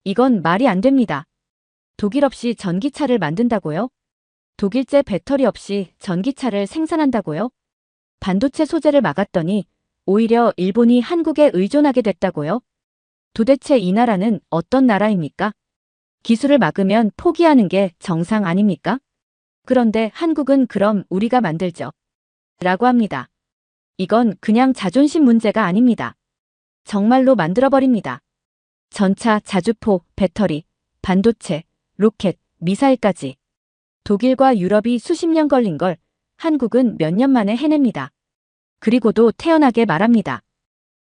이건 말이 안 됩니다. 독일 없이 전기차를 만든다고요? 독일제 배터리 없이 전기차를 생산한다고요? 반도체 소재를 막았더니 오히려 일본이 한국에 의존하게 됐다고요? 도대체 이 나라는 어떤 나라입니까? 기술을 막으면 포기하는 게 정상 아닙니까? 그런데 한국은 그럼 우리가 만들죠. 라고 합니다. 이건 그냥 자존심 문제가 아닙니다. 정말로 만들어버립니다. 전차, 자주포, 배터리, 반도체, 로켓, 미사일까지. 독일과 유럽이 수십 년 걸린 걸 한국은 몇 년 만에 해냅니다. 그리고도 태연하게 말합니다.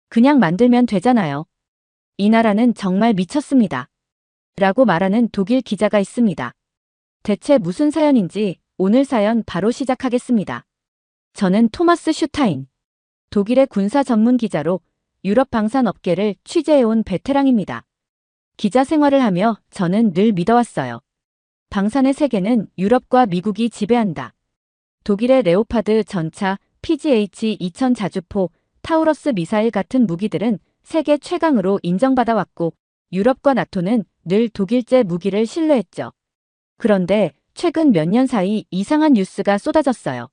그냥 만들면 되잖아요. 이 나라는 정말 미쳤습니다. 라고 말하는 독일 기자가 있습니다. 대체 무슨 사연인지 오늘 사연 바로 시작하겠습니다. 저는 토마스 슈타인. 독일의 군사 전문 기자로 유럽 방산 업계를 취재해온 베테랑입니다. 기자 생활을 하며 저는 늘 믿어왔어요. 방산의 세계는 유럽과 미국이 지배한다. 독일의 레오파드 전차, PGH-2000 자주포, 타우러스 미사일 같은 무기들은 세계 최강으로 인정받아왔고 유럽과 나토는 늘 독일제 무기를 신뢰했죠. 그런데 최근 몇 년 사이 이상한 뉴스가 쏟아졌어요.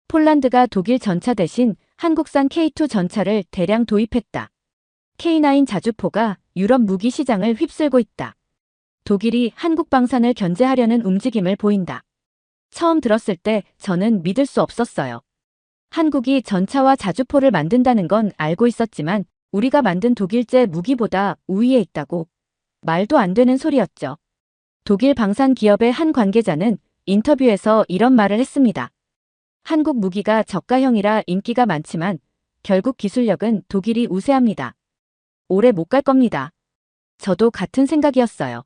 폴란드가 독일 전차 대신 한국산 K2 전차를 대량 도입했다. K9 자주포가 유럽 무기 시장을 휩쓸고 있다. 독일이 한국 방산을 견제하려는 움직임을 보인다. 처음 들었을 때 저는 믿을 수 없었어요. 한국이 전차와 자주포를 만든다는 건 알고 있었지만 우리가 만든 독일제 무기보다 우위에 있다고 말도 안 되는 소리였죠. 독일 방산 기업의 한 관계자는 인터뷰에서 이런 말을 했습니다. 한국 무기가 저가형이라 인기가 많지만 결국 기술력은 독일이 우세합니다. 오래 못 갈 겁니다. 저도 같은 생각이었어요.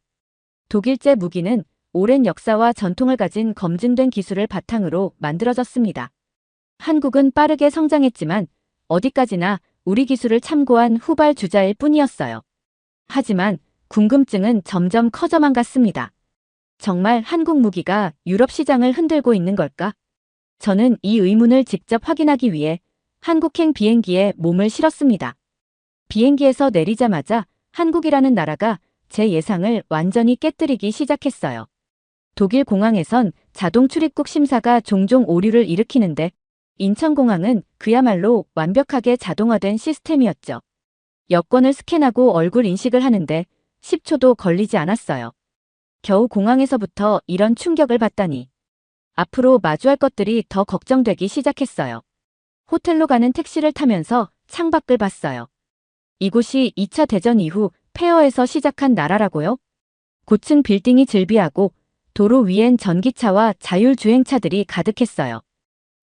독일제 무기는 오랜 역사와 전통을 가진 검증된 기술을 바탕으로 만들어졌습니다. 한국은 빠르게 성장했지만 어디까지나 우리 기술을 참고한 후발주자일 뿐이었어요. 하지만 궁금증은 점점 커져만 갔습니다. 정말 한국 무기가 유럽 시장을 흔들고 있는 걸까? 저는 이 의문을 직접 확인하기 위해 한국행 비행기에 몸을 실었습니다. 비행기에서 내리자마자 한국이라는 나라가 제 예상을 완전히 깨뜨리기 시작했어요. 독일 공항에선 자동 출입국 심사가 종종 오류를 일으키는데 인천공항은 그야말로 완벽하게 자동화된 시스템이었죠. 여권을 스캔하고 얼굴 인식을 하는데 10초도 걸리지 않았어요. 겨우 공항에서부터 이런 충격을 받다니. 앞으로 마주할 것들이 더 걱정되기 시작했어요. 호텔로 가는 택시를 타면서 창밖을 봤어요. 이곳이 2차 대전 이후 폐허에서 시작한 나라라고요? 고층 빌딩이 즐비하고 도로 위엔 전기차와 자율주행차들이 가득했어요.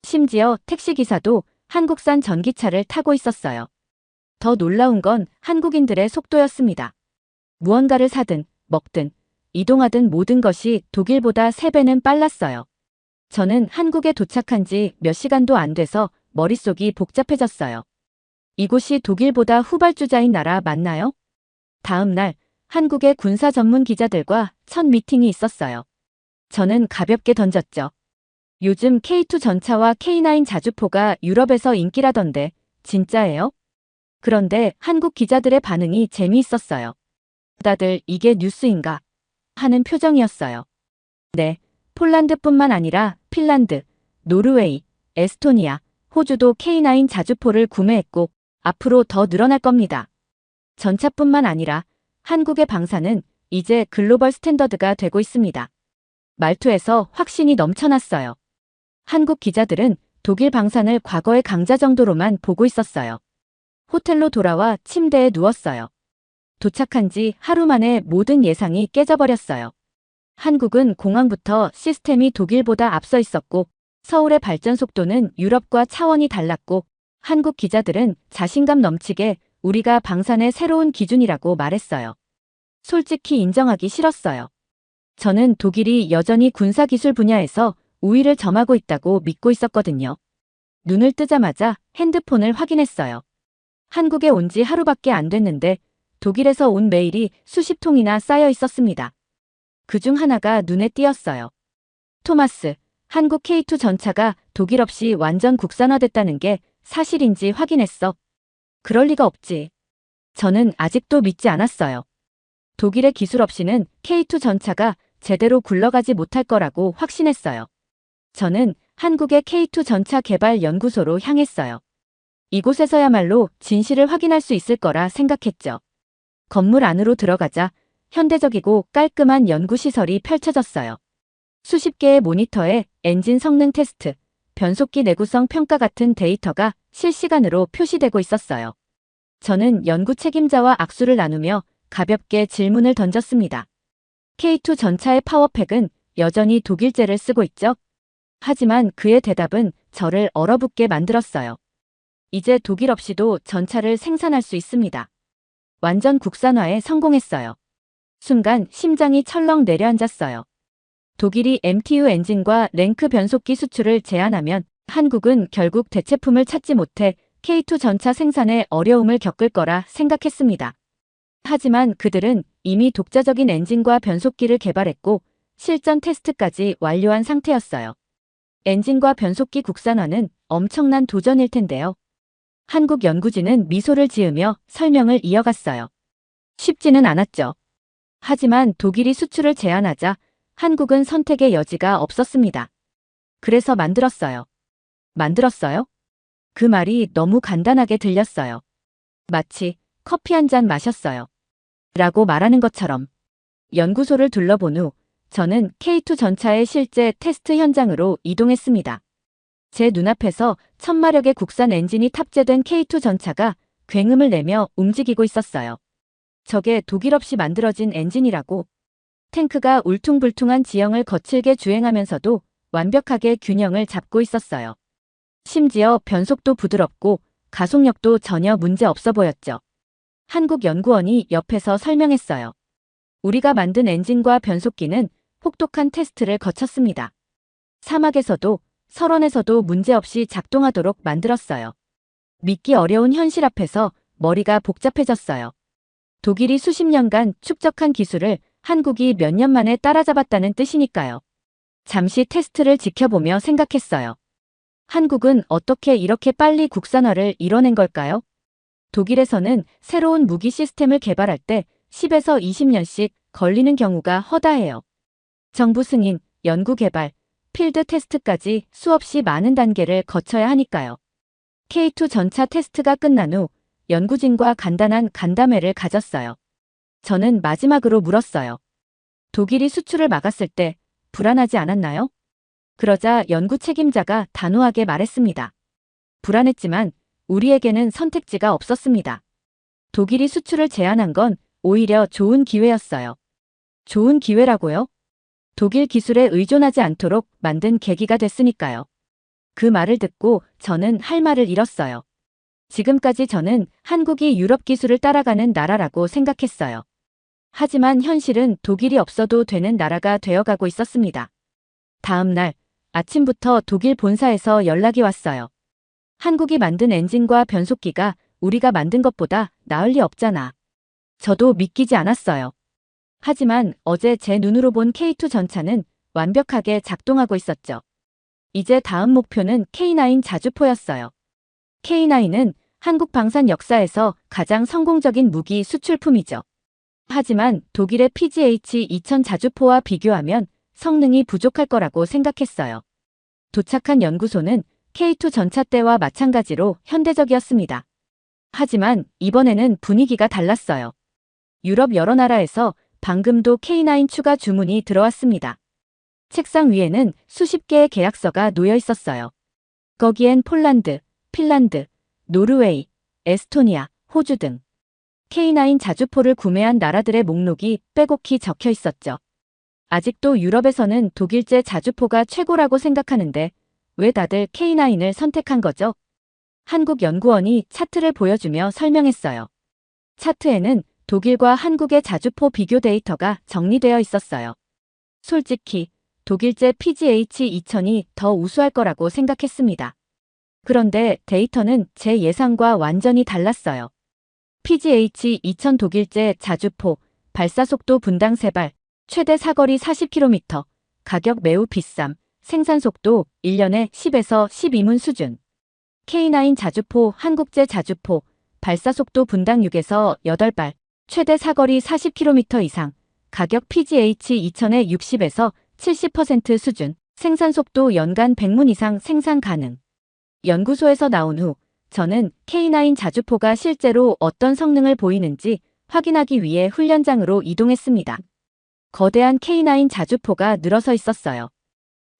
심지어 택시기사도 한국산 전기차를 타고 있었어요. 더 놀라운 건 한국인들의 속도였습니다. 무언가를 사든 먹든 이동하든 모든 것이 독일보다 3배는 빨랐어요. 저는 한국에 도착한 지 몇 시간도 안 돼서 머릿속이 복잡해졌어요. 이곳이 독일보다 후발주자인 나라 맞나요? 다음 날 한국의 군사 전문 기자들과 첫 미팅이 있었어요. 저는 가볍게 던졌죠. 요즘 K2 전차와 K9 자주포가 유럽에서 인기라던데 진짜예요? 그런데 한국 기자들의 반응이 재미있었어요. 다들 이게 뉴스인가? 하는 표정이었어요. 네, 폴란드뿐만 아니라 핀란드, 노르웨이, 에스토니아, 호주도 K9 자주포를 구매했고 앞으로 더 늘어날 겁니다. 전차뿐만 아니라 한국의 방산은 이제 글로벌 스탠더드가 되고 있습니다. 말투에서 확신이 넘쳐났어요. 한국 기자들은 독일 방산을 과거의 강자 정도로만 보고 있었어요. 호텔로 돌아와 침대에 누웠어요. 도착한 지 하루 만에 모든 예상이 깨져버렸어요. 한국은 공항부터 시스템이 독일보다 앞서 있었고 서울의 발전 속도는 유럽과 차원이 달랐고 한국 기자들은 자신감 넘치게 우리가 방산의 새로운 기준이라고 말했어요. 솔직히 인정하기 싫었어요. 저는 독일이 여전히 군사기술 분야에서 우위를 점하고 있다고 믿고 있었거든요. 눈을 뜨자마자 핸드폰을 확인했어요. 한국에 온 지 하루밖에 안 됐는데 독일에서 온 메일이 수십 통이나 쌓여 있었습니다. 그중 하나가 눈에 띄었어요. 토마스, 한국 K2 전차가 독일 없이 완전 국산화됐다는 게 사실인지 확인했어. 그럴 리가 없지. 저는 아직도 믿지 않았어요. 독일의 기술 없이는 K2 전차가 제대로 굴러가지 못할 거라고 확신했어요. 저는 한국의 K2 전차 개발 연구소로 향했어요. 이곳에서야말로 진실을 확인할 수 있을 거라 생각했죠. 건물 안으로 들어가자 현대적이고 깔끔한 연구시설이 펼쳐졌어요. 수십 개의 모니터에 엔진 성능 테스트, 변속기 내구성 평가 같은 데이터가 실시간으로 표시되고 있었어요. 저는 연구 책임자와 악수를 나누며 가볍게 질문을 던졌습니다. K2 전차의 파워팩은 여전히 독일제를 쓰고 있죠? 하지만 그의 대답은 저를 얼어붙게 만들었어요. 이제 독일 없이도 전차를 생산할 수 있습니다. 완전 국산화에 성공했어요. 순간 심장이 철렁 내려앉았어요. 독일이 MTU 엔진과 랭크 변속기 수출을 제한하면 한국은 결국 대체품을 찾지 못해 K2 전차 생산에 어려움을 겪을 거라 생각했습니다. 하지만 그들은 이미 독자적인 엔진과 변속기를 개발했고 실전 테스트까지 완료한 상태였어요. 엔진과 변속기 국산화는 엄청난 도전일 텐데요. 한국 연구진은 미소를 지으며 설명을 이어갔어요. 쉽지는 않았죠. 하지만 독일이 수출을 제한하자 한국은 선택의 여지가 없었습니다. 그래서 만들었어요. 만들었어요? 그 말이 너무 간단하게 들렸어요. 마치 커피 한 잔 마셨어요. 라고 말하는 것처럼. 연구소를 둘러본 후 저는 K2 전차의 실제 테스트 현장으로 이동했습니다. 제 눈앞에서 1000마력의 국산 엔진이 탑재된 K2 전차가 굉음을 내며 움직이고 있었어요. 저게 독일 없이 만들어진 엔진이라고. 탱크가 울퉁불퉁한 지형을 거칠게 주행하면서도 완벽하게 균형을 잡고 있었어요. 심지어 변속도 부드럽고 가속력도 전혀 문제 없어 보였죠. 한국연구원이 옆에서 설명했어요. 우리가 만든 엔진과 변속기는 혹독한 테스트를 거쳤습니다. 사막에서도 설원에서도 문제없이 작동하도록 만들었어요. 믿기 어려운 현실 앞에서 머리가 복잡해졌어요. 독일이 수십 년간 축적한 기술을 한국이 몇 년 만에 따라잡았다는 뜻이니까요. 잠시 테스트를 지켜보며 생각했어요. 한국은 어떻게 이렇게 빨리 국산화를 이뤄낸 걸까요? 독일에서는 새로운 무기 시스템을 개발할 때 10에서 20년씩 걸리는 경우가 허다해요. 정부 승인, 연구 개발, 필드 테스트까지 수없이 많은 단계를 거쳐야 하니까요. K2 전차 테스트가 끝난 후 연구진과 간단한 간담회를 가졌어요. 저는 마지막으로 물었어요. 독일이 수출을 막았을 때 불안하지 않았나요? 그러자 연구 책임자가 단호하게 말했습니다. 불안했지만 우리에게는 선택지가 없었습니다. 독일이 수출을 제한한 건 오히려 좋은 기회였어요. 좋은 기회라고요? 독일 기술에 의존하지 않도록 만든 계기가 됐으니까요. 그 말을 듣고 저는 할 말을 잃었어요. 지금까지 저는 한국이 유럽 기술을 따라가는 나라라고 생각했어요. 하지만 현실은 독일이 없어도 되는 나라가 되어가고 있었습니다. 다음 날 아침부터 독일 본사에서 연락이 왔어요. 한국이 만든 엔진과 변속기가 우리가 만든 것보다 나을 리 없잖아. 저도 믿기지 않았어요. 하지만 어제 제 눈으로 본 K2 전차는 완벽하게 작동하고 있었죠. 이제 다음 목표는 K9 자주포였어요. K9은 한국 방산 역사에서 가장 성공적인 무기 수출품이죠. 하지만 독일의 PGH-2000 자주포와 비교하면 성능이 부족할 거라고 생각했어요. 도착한 연구소는 K2 전차 때와 마찬가지로 현대적이었습니다. 하지만 이번에는 분위기가 달랐어요. 유럽 여러 나라에서 방금도 K9 추가 주문이 들어왔습니다. 책상 위에는 수십 개의 계약서가 놓여 있었어요. 거기엔 폴란드, 핀란드, 노르웨이, 에스토니아, 호주 등 K9 자주포를 구매한 나라들의 목록이 빼곡히 적혀 있었죠. 아직도 유럽에서는 독일제 자주포가 최고라고 생각하는데 왜 다들 K9을 선택한 거죠? 한국 연구원이 차트를 보여주며 설명했어요. 차트에는 독일과 한국의 자주포 비교 데이터가 정리되어 있었어요. 솔직히 독일제 PGH-2000이 더 우수할 거라고 생각했습니다. 그런데 데이터는 제 예상과 완전히 달랐어요. PGH-2000 독일제 자주포, 발사속도 분당 3발, 최대 사거리 40km, 가격 매우 비쌈, 생산속도 1년에 10에서 12문 수준. K9 자주포 한국제 자주포, 발사속도 분당 6에서 8발, 최대 사거리 40km 이상, 가격 PGH 2000에 60에서 70% 수준, 생산 속도 연간 100문 이상 생산 가능. 연구소에서 나온 후 저는 K9 자주포가 실제로 어떤 성능을 보이는지 확인하기 위해 훈련장으로 이동했습니다. 거대한 K9 자주포가 늘어서 있었어요.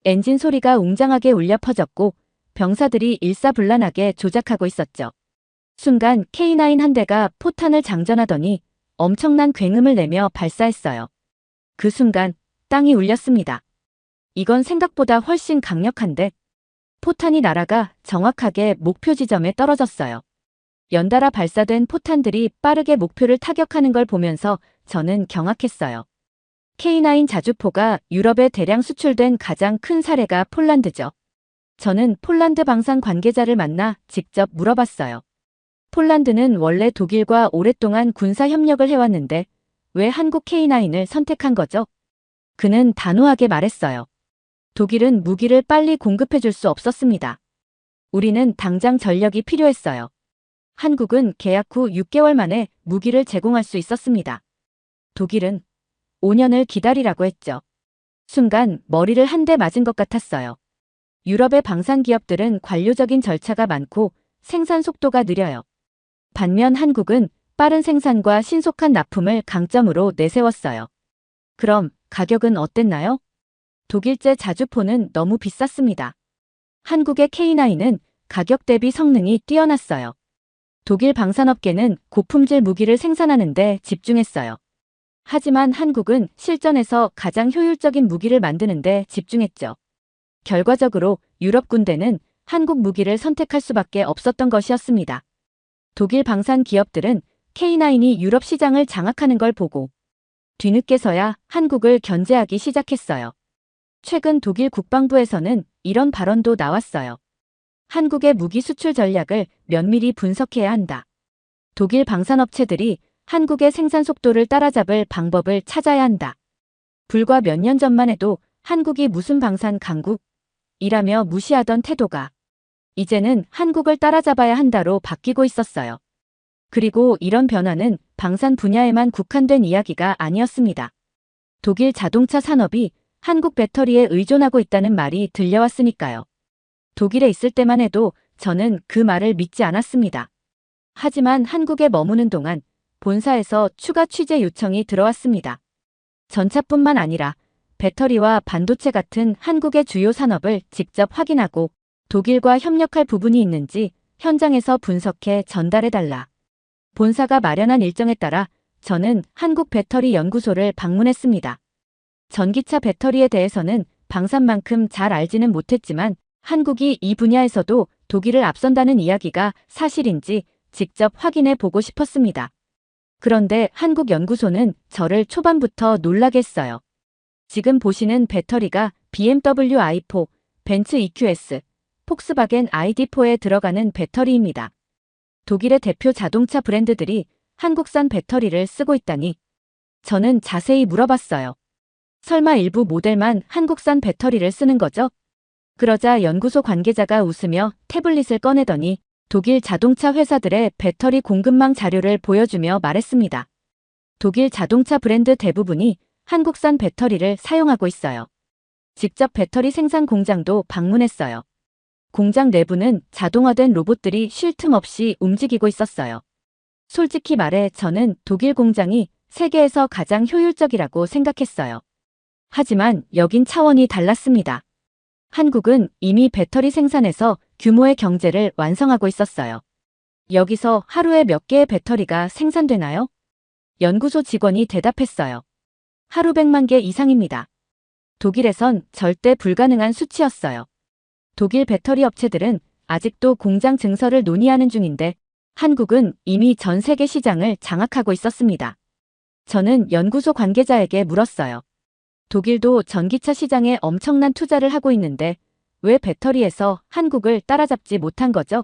엔진 소리가 웅장하게 울려 퍼졌고 병사들이 일사불란하게 조작하고 있었죠. 순간 K9 한 대가 포탄을 장전하더니 엄청난 굉음을 내며 발사했어요. 그 순간 땅이 울렸습니다. 이건 생각보다 훨씬 강력한데 포탄이 날아가 정확하게 목표 지점에 떨어졌어요. 연달아 발사된 포탄들이 빠르게 목표를 타격하는 걸 보면서 저는 경악했어요. K9 자주포가 유럽에 대량 수출된 가장 큰 사례가 폴란드죠. 저는 폴란드 방산 관계자를 만나 직접 물어봤어요. 폴란드는 원래 독일과 오랫동안 군사 협력을 해왔는데 왜 한국 K9을 선택한 거죠? 그는 단호하게 말했어요. 독일은 무기를 빨리 공급해줄 수 없었습니다. 우리는 당장 전력이 필요했어요. 한국은 계약 후 6개월 만에 무기를 제공할 수 있었습니다. 독일은 5년을 기다리라고 했죠. 순간 머리를 한 대 맞은 것 같았어요. 유럽의 방산 기업들은 관료적인 절차가 많고 생산 속도가 느려요. 반면 한국은 빠른 생산과 신속한 납품을 강점으로 내세웠어요. 그럼 가격은 어땠나요? 독일제 자주포는 너무 비쌌습니다. 한국의 K9은 가격 대비 성능이 뛰어났어요. 독일 방산업계는 고품질 무기를 생산하는 데 집중했어요. 하지만 한국은 실전에서 가장 효율적인 무기를 만드는 데 집중했죠. 결과적으로 유럽 군대는 한국 무기를 선택할 수밖에 없었던 것이었습니다. 독일 방산 기업들은 K9이 유럽 시장을 장악하는 걸 보고 뒤늦게서야 한국을 견제하기 시작했어요. 최근 독일 국방부에서는 이런 발언도 나왔어요. 한국의 무기 수출 전략을 면밀히 분석해야 한다. 독일 방산업체들이 한국의 생산 속도를 따라잡을 방법을 찾아야 한다. 불과 몇 년 전만 해도 한국이 무슨 방산 강국이라며 무시하던 태도가 이제는 한국을 따라잡아야 한다로 바뀌고 있었어요. 그리고 이런 변화는 방산 분야에만 국한된 이야기가 아니었습니다. 독일 자동차 산업이 한국 배터리에 의존하고 있다는 말이 들려왔으니까요. 독일에 있을 때만 해도 저는 그 말을 믿지 않았습니다. 하지만 한국에 머무는 동안 본사에서 추가 취재 요청이 들어왔습니다. 전차뿐만 아니라 배터리와 반도체 같은 한국의 주요 산업을 직접 확인하고 독일과 협력할 부분이 있는지 현장에서 분석해 전달해달라. 본사가 마련한 일정에 따라 저는 한국 배터리 연구소를 방문했습니다. 전기차 배터리에 대해서는 방산만큼 잘 알지는 못했지만 한국이 이 분야에서도 독일을 앞선다는 이야기가 사실인지 직접 확인해 보고 싶었습니다. 그런데 한국 연구소는 저를 초반부터 놀라게 했어요. 지금 보시는 배터리가 BMW i4, 벤츠 EQS, 폭스바겐 ID4에 들어가는 배터리입니다. 독일의 대표 자동차 브랜드들이 한국산 배터리를 쓰고 있다니 저는 자세히 물어봤어요. 설마 일부 모델만 한국산 배터리를 쓰는 거죠? 그러자 연구소 관계자가 웃으며 태블릿을 꺼내더니 독일 자동차 회사들의 배터리 공급망 자료를 보여주며 말했습니다. 독일 자동차 브랜드 대부분이 한국산 배터리를 사용하고 있어요. 직접 배터리 생산 공장도 방문했어요. 공장 내부는 자동화된 로봇들이 쉴 틈 없이 움직이고 있었어요. 솔직히 말해 저는 독일 공장이 세계에서 가장 효율적이라고 생각했어요. 하지만 여긴 차원이 달랐습니다. 한국은 이미 배터리 생산에서 규모의 경제를 완성하고 있었어요. 여기서 하루에 몇 개의 배터리가 생산되나요? 연구소 직원이 대답했어요. 하루 100만 개 이상입니다. 독일에선 절대 불가능한 수치였어요. 독일 배터리 업체들은 아직도 공장 증설을 논의하는 중인데 한국은 이미 전 세계 시장을 장악하고 있었습니다. 저는 연구소 관계자에게 물었어요. 독일도 전기차 시장에 엄청난 투자를 하고 있는데 왜 배터리에서 한국을 따라잡지 못한 거죠?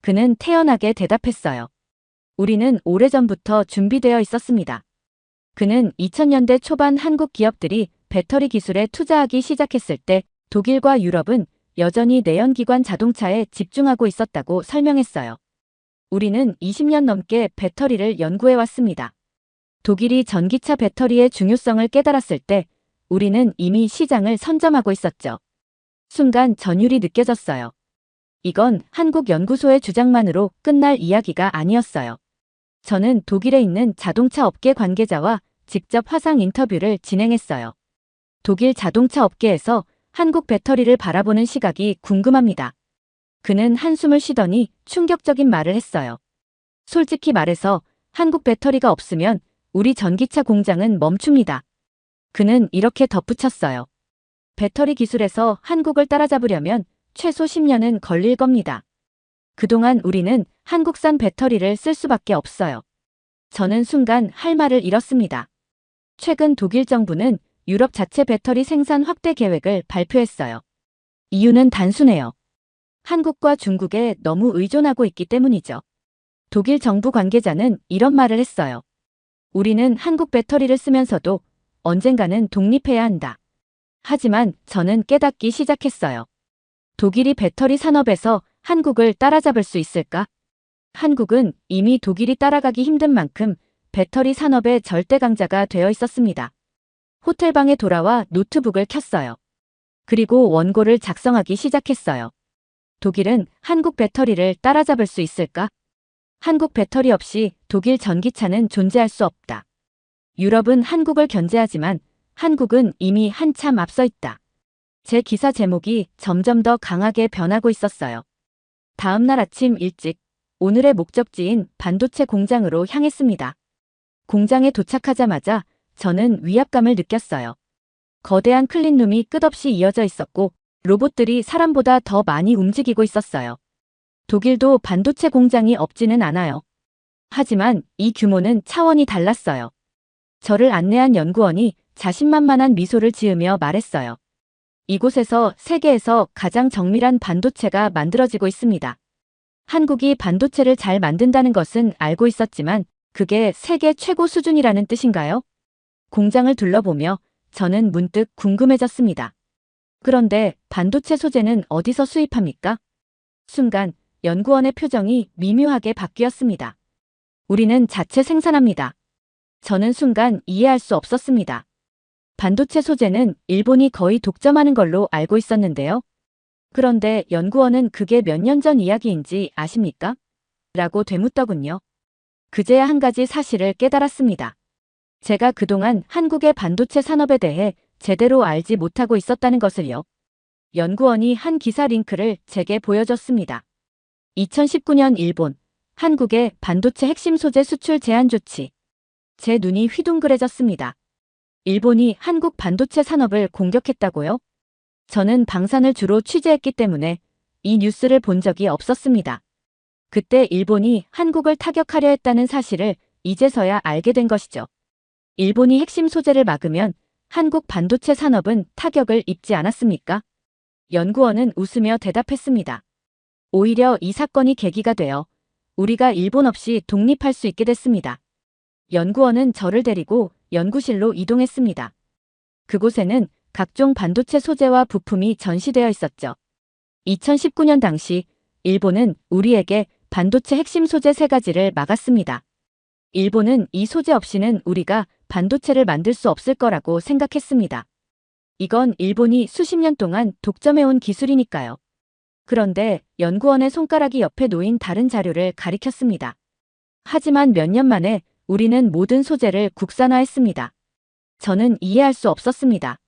그는 태연하게 대답했어요. 우리는 오래전부터 준비되어 있었습니다. 그는 2000년대 초반 한국 기업들이 배터리 기술에 투자하기 시작했을 때 독일과 유럽은 여전히 내연기관 자동차에 집중하고 있었다고 설명했어요. 우리는 20년 넘게 배터리를 연구해왔습니다. 독일이 전기차 배터리의 중요성을 깨달았을 때 우리는 이미 시장을 선점하고 있었죠. 순간 전율이 느껴졌어요. 이건 한국 연구소의 주장만으로 끝날 이야기가 아니었어요. 저는 독일에 있는 자동차 업계 관계자와 직접 화상 인터뷰를 진행했어요. 독일 자동차 업계에서 한국 배터리를 바라보는 시각이 궁금합니다. 그는 한숨을 쉬더니 충격적인 말을 했어요. 솔직히 말해서 한국 배터리가 없으면 우리 전기차 공장은 멈춥니다. 그는 이렇게 덧붙였어요. 배터리 기술에서 한국을 따라잡으려면 최소 10년은 걸릴 겁니다. 그동안 우리는 한국산 배터리를 쓸 수밖에 없어요. 저는 순간 할 말을 잃었습니다. 최근 독일 정부는 유럽 자체 배터리 생산 확대 계획을 발표했어요. 이유는 단순해요. 한국과 중국에 너무 의존하고 있기 때문이죠. 독일 정부 관계자는 이런 말을 했어요. 우리는 한국 배터리를 쓰면서도 언젠가는 독립해야 한다. 하지만 저는 깨닫기 시작했어요. 독일이 배터리 산업에서 한국을 따라잡을 수 있을까? 한국은 이미 독일이 따라가기 힘든 만큼 배터리 산업의 절대 강자가 되어 있었습니다. 호텔방에 돌아와 노트북을 켰어요. 그리고 원고를 작성하기 시작했어요. 독일은 한국 배터리를 따라잡을 수 있을까? 한국 배터리 없이 독일 전기차는 존재할 수 없다. 유럽은 한국을 견제하지만 한국은 이미 한참 앞서 있다. 제 기사 제목이 점점 더 강하게 변하고 있었어요. 다음 날 아침 일찍 오늘의 목적지인 반도체 공장으로 향했습니다. 공장에 도착하자마자 저는 위압감을 느꼈어요. 거대한 클린룸이 끝없이 이어져 있었고 로봇들이 사람보다 더 많이 움직이고 있었어요. 독일도 반도체 공장이 없지는 않아요. 하지만 이 규모는 차원이 달랐어요. 저를 안내한 연구원이 자신만만한 미소를 지으며 말했어요. 이곳에서 세계에서 가장 정밀한 반도체가 만들어지고 있습니다. 한국이 반도체를 잘 만든다는 것은 알고 있었지만 그게 세계 최고 수준이라는 뜻인가요? 공장을 둘러보며 저는 문득 궁금해졌습니다. 그런데 반도체 소재는 어디서 수입합니까? 순간 연구원의 표정이 미묘하게 바뀌었습니다. 우리는 자체 생산합니다. 저는 순간 이해할 수 없었습니다. 반도체 소재는 일본이 거의 독점하는 걸로 알고 있었는데요. 그런데 연구원은 그게 몇 년 전 이야기인지 아십니까? 라고 되묻더군요. 그제야 한 가지 사실을 깨달았습니다. 제가 그동안 한국의 반도체 산업에 대해 제대로 알지 못하고 있었다는 것을요. 연구원이 한 기사 링크를 제게 보여줬습니다. 2019년 일본, 한국의 반도체 핵심 소재 수출 제한 조치. 제 눈이 휘둥그레졌습니다. 일본이 한국 반도체 산업을 공격했다고요? 저는 방산을 주로 취재했기 때문에 이 뉴스를 본 적이 없었습니다. 그때 일본이 한국을 타격하려 했다는 사실을 이제서야 알게 된 것이죠. 일본이 핵심 소재를 막으면 한국 반도체 산업은 타격을 입지 않았습니까? 연구원은 웃으며 대답했습니다. 오히려 이 사건이 계기가 되어 우리가 일본 없이 독립할 수 있게 됐습니다. 연구원은 저를 데리고 연구실로 이동했습니다. 그곳에는 각종 반도체 소재와 부품이 전시되어 있었죠. 2019년 당시 일본은 우리에게 반도체 핵심 소재 3가지를 막았습니다. 일본은 이 소재 없이는 우리가 반도체를 만들 수 없을 거라고 생각했습니다. 이건 일본이 수십 년 동안 독점해온 기술이니까요. 그런데 연구원의 손가락이 옆에 놓인 다른 자료를 가리켰습니다. 하지만 몇 년 만에 우리는 모든 소재를 국산화했습니다. 저는 이해할 수 없었습니다.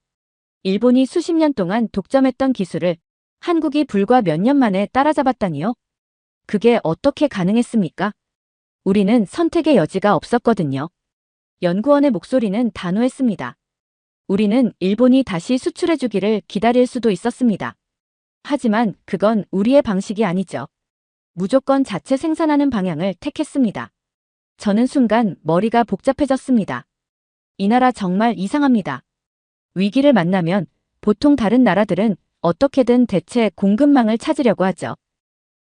일본이 수십 년 동안 독점했던 기술을 한국이 불과 몇 년 만에 따라잡았다니요? 그게 어떻게 가능했습니까? 우리는 선택의 여지가 없었거든요. 연구원의 목소리는 단호했습니다. 우리는 일본이 다시 수출해주기를 기다릴 수도 있었습니다. 하지만 그건 우리의 방식이 아니죠. 무조건 자체 생산하는 방향을 택했습니다. 저는 순간 머리가 복잡해졌습니다. 이 나라 정말 이상합니다. 위기를 만나면 보통 다른 나라들은 어떻게든 대체 공급망을 찾으려고 하죠.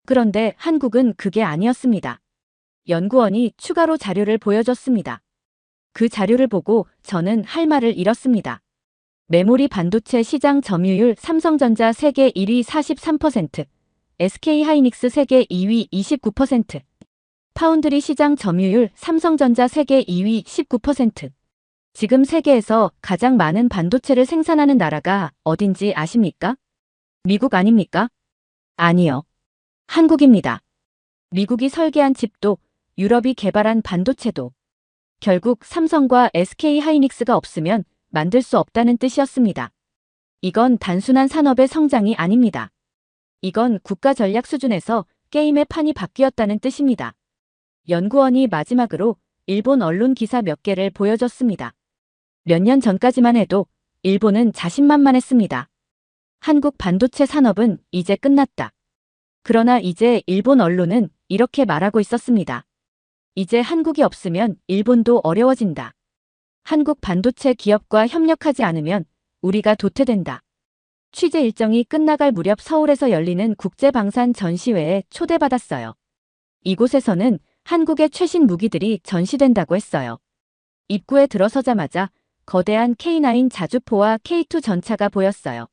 그런데 한국은 그게 아니었습니다. 연구원이 추가로 자료를 보여줬습니다. 그 자료를 보고 저는 할 말을 잃었습니다. 메모리 반도체 시장 점유율 삼성전자 세계 1위 43%, SK하이닉스 세계 2위 29%, 파운드리 시장 점유율 삼성전자 세계 2위 19%. 지금 세계에서 가장 많은 반도체를 생산하는 나라가 어딘지 아십니까? 미국 아닙니까? 아니요. 한국입니다. 미국이 설계한 칩도 유럽이 개발한 반도체도 결국 삼성과 SK하이닉스가 없으면 만들 수 없다는 뜻이었습니다. 이건 단순한 산업의 성장이 아닙니다. 이건 국가 전략 수준에서 게임의 판이 바뀌었다는 뜻입니다. 연구원이 마지막으로 일본 언론 기사 몇 개를 보여줬습니다. 몇 년 전까지만 해도 일본은 자신만만했습니다. 한국 반도체 산업은 이제 끝났다. 그러나 이제 일본 언론은 이렇게 말하고 있었습니다. 이제 한국이 없으면 일본도 어려워진다. 한국 반도체 기업과 협력하지 않으면 우리가 도태된다. 취재 일정이 끝나갈 무렵 서울에서 열리는 국제방산 전시회에 초대받았어요. 이곳에서는 한국의 최신 무기들이 전시된다고 했어요. 입구에 들어서자마자 거대한 K9 자주포와 K2 전차가 보였어요.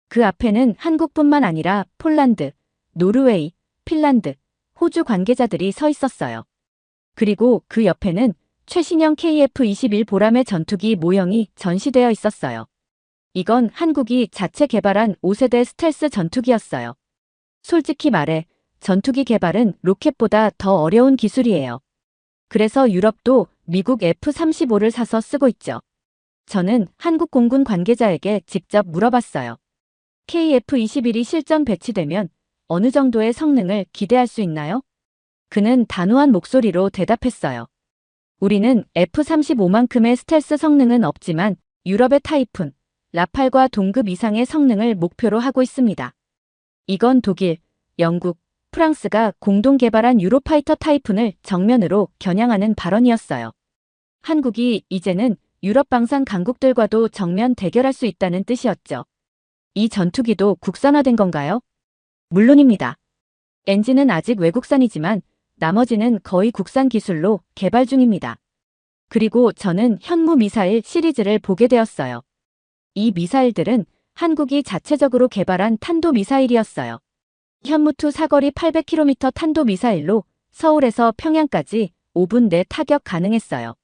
그 앞에는 한국뿐만 아니라 폴란드, 노르웨이, 핀란드, 호주 관계자들이 서 있었어요. 그리고 그 옆에는 최신형 KF-21 보람의 전투기 모형이 전시되어 있었어요. 이건 한국이 자체 개발한 5세대 스텔스 전투기였어요. 솔직히 말해 전투기 개발은 로켓보다 더 어려운 기술이에요. 그래서 유럽도 미국 F-35를 사서 쓰고 있죠. 저는 한국 공군 관계자에게 직접 물어봤어요. KF-21이 실전 배치되면 어느 정도의 성능을 기대할 수 있나요? 그는 단호한 목소리로 대답했어요. 우리는 F-35만큼의 스텔스 성능은 없지만 유럽의 타이푼, 라팔과 동급 이상의 성능을 목표로 하고 있습니다. 이건 독일, 영국, 프랑스가 공동 개발한 유로파이터 타이푼을 정면으로 겨냥하는 발언이었어요. 한국이 이제는 유럽 방산 강국들과도 정면 대결할 수 있다는 뜻이었죠. 이 전투기도 국산화된 건가요? 물론입니다. 엔진은 아직 외국산이지만 나머지는 거의 국산 기술로 개발 중입니다. 그리고 저는 현무 미사일 시리즈를 보게 되었어요. 이 미사일들은 한국이 자체적으로 개발한 탄도미사일이었어요. 현무2 사거리 800km 탄도미사일로 서울에서 평양까지 5분 내 타격 가능했어요.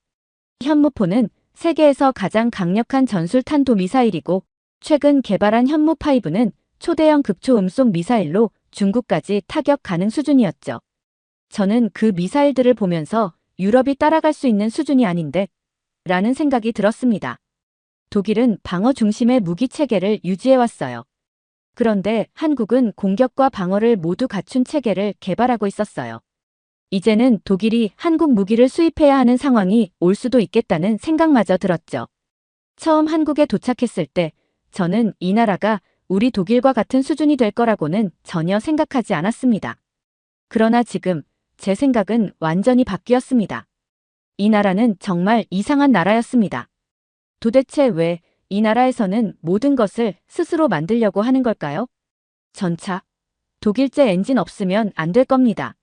현무4는 세계에서 가장 강력한 전술 탄도미사일이고 최근 개발한 현무5는 초대형 극초음속 미사일로 중국까지 타격 가능 수준이었죠. 저는 그 미사일들을 보면서 유럽이 따라갈 수 있는 수준이 아닌데 라는 생각이 들었습니다. 독일은 방어 중심의 무기 체계를 유지해왔어요. 그런데 한국은 공격과 방어를 모두 갖춘 체계를 개발하고 있었어요. 이제는 독일이 한국 무기를 수입해야 하는 상황이 올 수도 있겠다는 생각마저 들었죠. 처음 한국에 도착했을 때 저는 이 나라가 우리 독일과 같은 수준이 될 거라고는 전혀 생각하지 않았습니다. 그러나 지금 제 생각은 완전히 바뀌었습니다. 이 나라는 정말 이상한 나라였습니다. 도대체 왜 이 나라에서는 모든 것을 스스로 만들려고 하는 걸까요? 전차, 독일제 엔진 없으면 안 될 겁니다.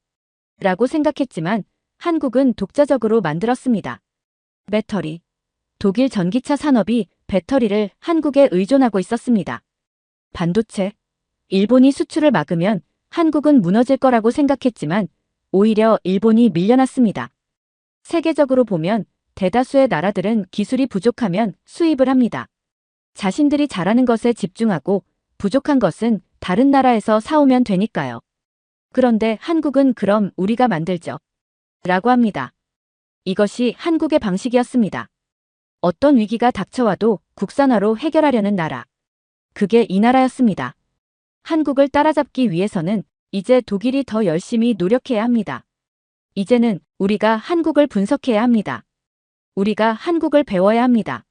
라고 생각했지만 한국은 독자적으로 만들었습니다. 배터리, 독일 전기차 산업이 배터리를 한국에 의존하고 있었습니다. 반도체, 일본이 수출을 막으면 한국은 무너질 거라고 생각했지만 오히려 일본이 밀려났습니다. 세계적으로 보면 대다수의 나라들은 기술이 부족하면 수입을 합니다. 자신들이 잘하는 것에 집중하고 부족한 것은 다른 나라에서 사오면 되니까요. 그런데 한국은 그럼 우리가 만들죠. 라고 합니다. 이것이 한국의 방식이었습니다. 어떤 위기가 닥쳐와도 국산화로 해결하려는 나라. 그게 이 나라였습니다. 한국을 따라잡기 위해서는 이제 독일이 더 열심히 노력해야 합니다. 이제는 우리가 한국을 분석해야 합니다. 우리가 한국을 배워야 합니다.